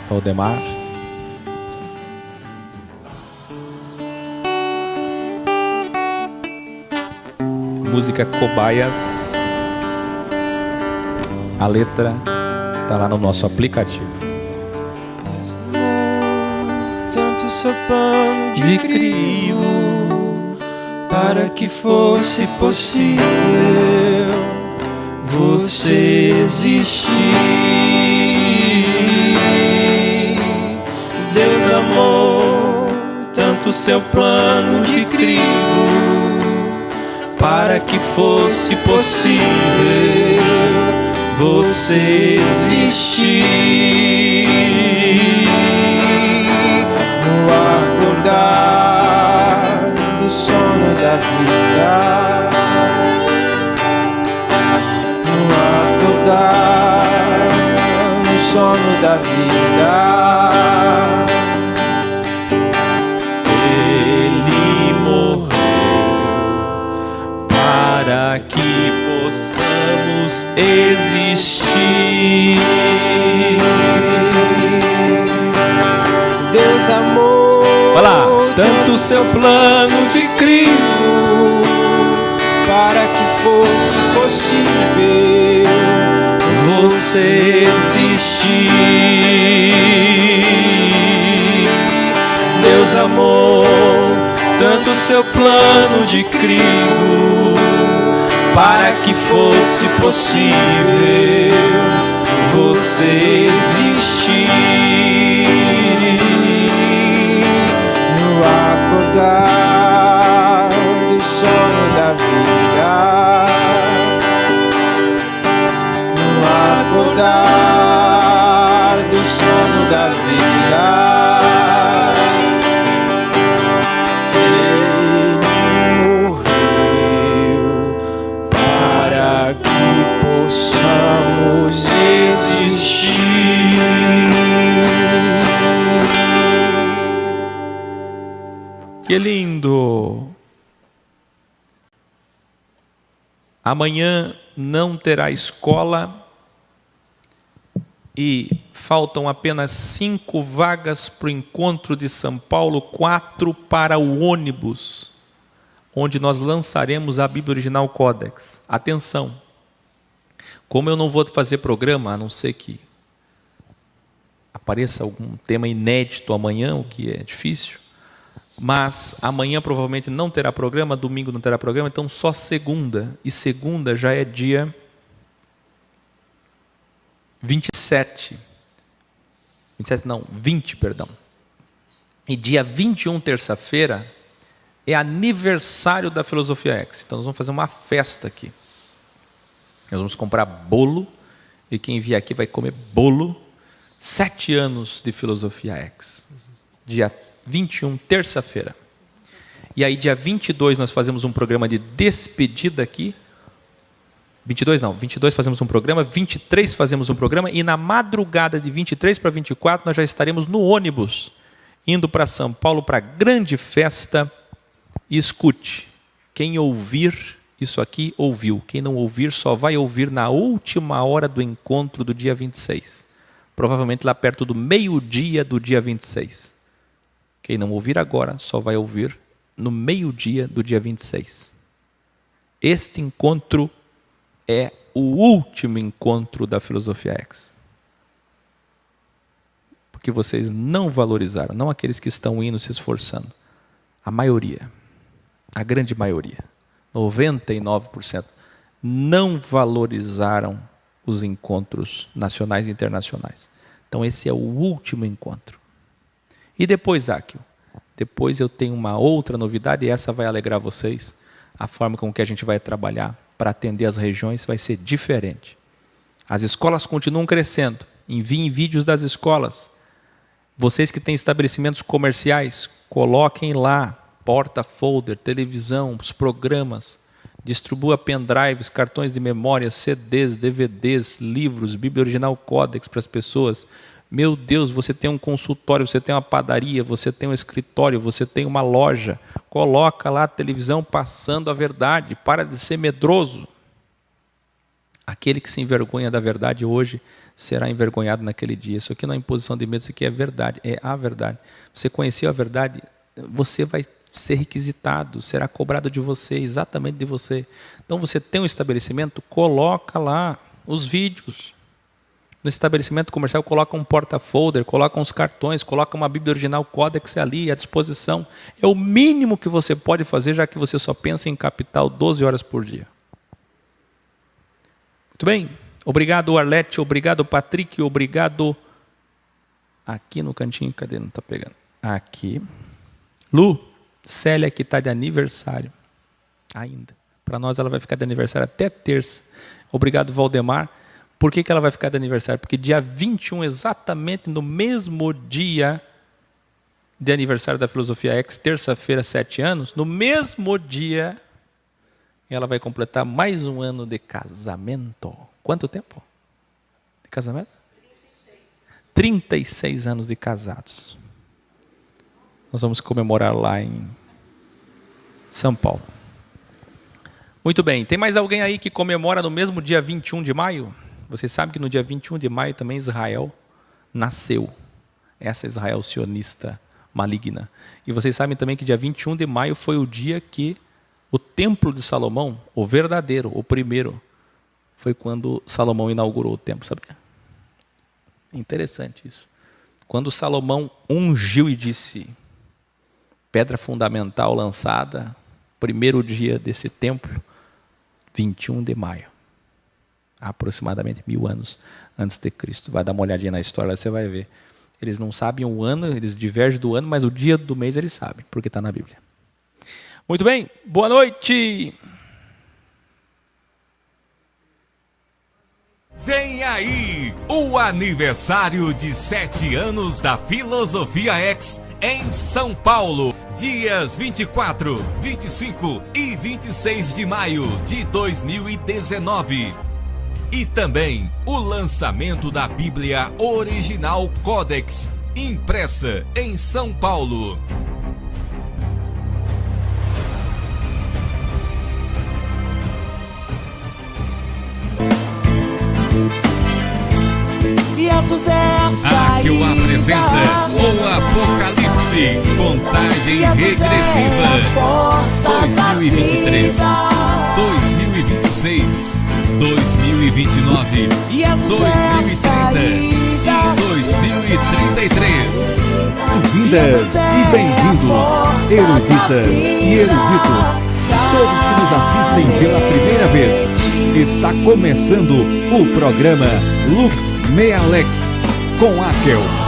Speaker 5: Valdemar. Música Cobaias. A letra está lá no nosso aplicativo.
Speaker 7: Tanto seu pano de crivo para que fosse possível você existir. Deus amou tanto seu plano de crivo para que fosse possível você existir. No acordar do sono da vida, no acordar do sono da vida,
Speaker 5: para que possamos existir.
Speaker 7: Deus amou tanto seu plano de crivo para que fosse possível você existir. seu plano de crivo, para que fosse possível você existir.
Speaker 8: No acordar do sono da vida, no acordar do sono da vida, ele morreu para que possamos existir.
Speaker 5: Que lindo! Amanhã não terá escola e faltam apenas 5 vagas para o encontro de São Paulo, 4 para o ônibus, onde nós lançaremos a Bíblia Original Codex. Atenção! Como eu não vou fazer programa, a não ser que apareça algum tema inédito amanhã, o que é difícil, mas amanhã provavelmente não terá programa, domingo não terá programa, então só segunda, e segunda já é dia 27, perdão. E dia 21, terça-feira, é aniversário da Filosofia X. Então nós vamos fazer uma festa aqui. Nós vamos comprar bolo, e quem vier aqui vai comer bolo. 7 anos de Filosofia X. Dia 21, terça-feira. E aí dia 22 nós fazemos um programa de despedida aqui. 22 fazemos um programa, 23 fazemos um programa, e na madrugada de 23 para 24 nós já estaremos no ônibus, indo para São Paulo para a grande festa. E escute, quem ouvir isso aqui, ouviu. Quem não ouvir, só vai ouvir na última hora do encontro do dia 26. Provavelmente lá perto do meio-dia do dia 26. Quem não ouvir agora, só vai ouvir no meio-dia do dia 26. Este encontro é o último encontro da Filosofia X. Porque vocês não valorizaram, não aqueles que estão indo se esforçando. A maioria, a grande maioria, 99%, não valorizaram os encontros nacionais e internacionais. Então esse é o último encontro. E depois, Áquil, depois eu tenho uma outra novidade, e essa vai alegrar vocês. A forma com que a gente vai trabalhar para atender as regiões vai ser diferente. As escolas continuam crescendo. Enviem vídeos das escolas. Vocês que têm estabelecimentos comerciais, coloquem lá porta-folder, televisão, os programas. Distribua pendrives, cartões de memória, CDs, DVDs, livros, Bíblia Original Codex para as pessoas. Meu Deus, você tem um consultório, você tem uma padaria, você tem um escritório, você tem uma loja. Coloca lá a televisão passando a verdade. Para de ser medroso. Aquele que se envergonha da verdade hoje será envergonhado naquele dia. Isso aqui não é imposição de medo, isso aqui é verdade, é a verdade. Você conheceu a verdade, você vai ser requisitado, será cobrado de você, exatamente de você. Então você tem um estabelecimento, coloca lá os vídeos. No estabelecimento comercial, coloca um porta-folder, coloca uns cartões, coloca uma Bíblia Original Codex ali à disposição. É o mínimo que você pode fazer, já que você só pensa em capital 12 horas por dia. Muito bem. Obrigado, Arlete. Obrigado, Patrick. Obrigado. Aqui no cantinho, cadê? Não está pegando. Aqui. Lu, Célia, que está de aniversário. Ainda. Para nós, ela vai ficar de aniversário até terça. Obrigado, Valdemar. Por que ela vai ficar de aniversário? Porque dia 21, exatamente no mesmo dia de aniversário da Filosofia X, terça-feira, 7 anos, no mesmo dia, ela vai completar mais um ano de casamento. Quanto tempo de casamento? 36 anos de casados. Nós vamos comemorar lá em São Paulo. Muito bem. Tem mais alguém aí que comemora no mesmo dia 21 de maio? Vocês sabem que no dia 21 de maio também Israel nasceu. Essa Israel sionista maligna. E vocês sabem também que dia 21 de maio foi o dia que o Templo de Salomão, o verdadeiro, o primeiro, foi quando Salomão inaugurou o templo, sabia? Interessante isso. Quando Salomão ungiu e disse: pedra fundamental lançada, primeiro dia desse templo, 21 de maio. Aproximadamente 1000 anos antes de Cristo. Vai dar uma olhadinha na história, você vai ver. Eles não sabem o ano, eles divergem do ano, mas o dia do mês eles sabem, porque está na Bíblia. Muito bem, boa noite!
Speaker 2: Vem aí o aniversário de 7 anos da Filosofia X em São Paulo, dias 24, 25 e 26 de maio de 2019. E também o lançamento da Bíblia Original Codex, impressa em São Paulo. Aqui o apresenta o Apocalipse, contagem regressiva, 2023, 2026, 2029, 2030 e 2033.
Speaker 3: Bem-vindas e bem-vindos, eruditas e eruditos, todos que nos assistem pela primeira vez. Está começando o programa Lux Meia Lex com Akel.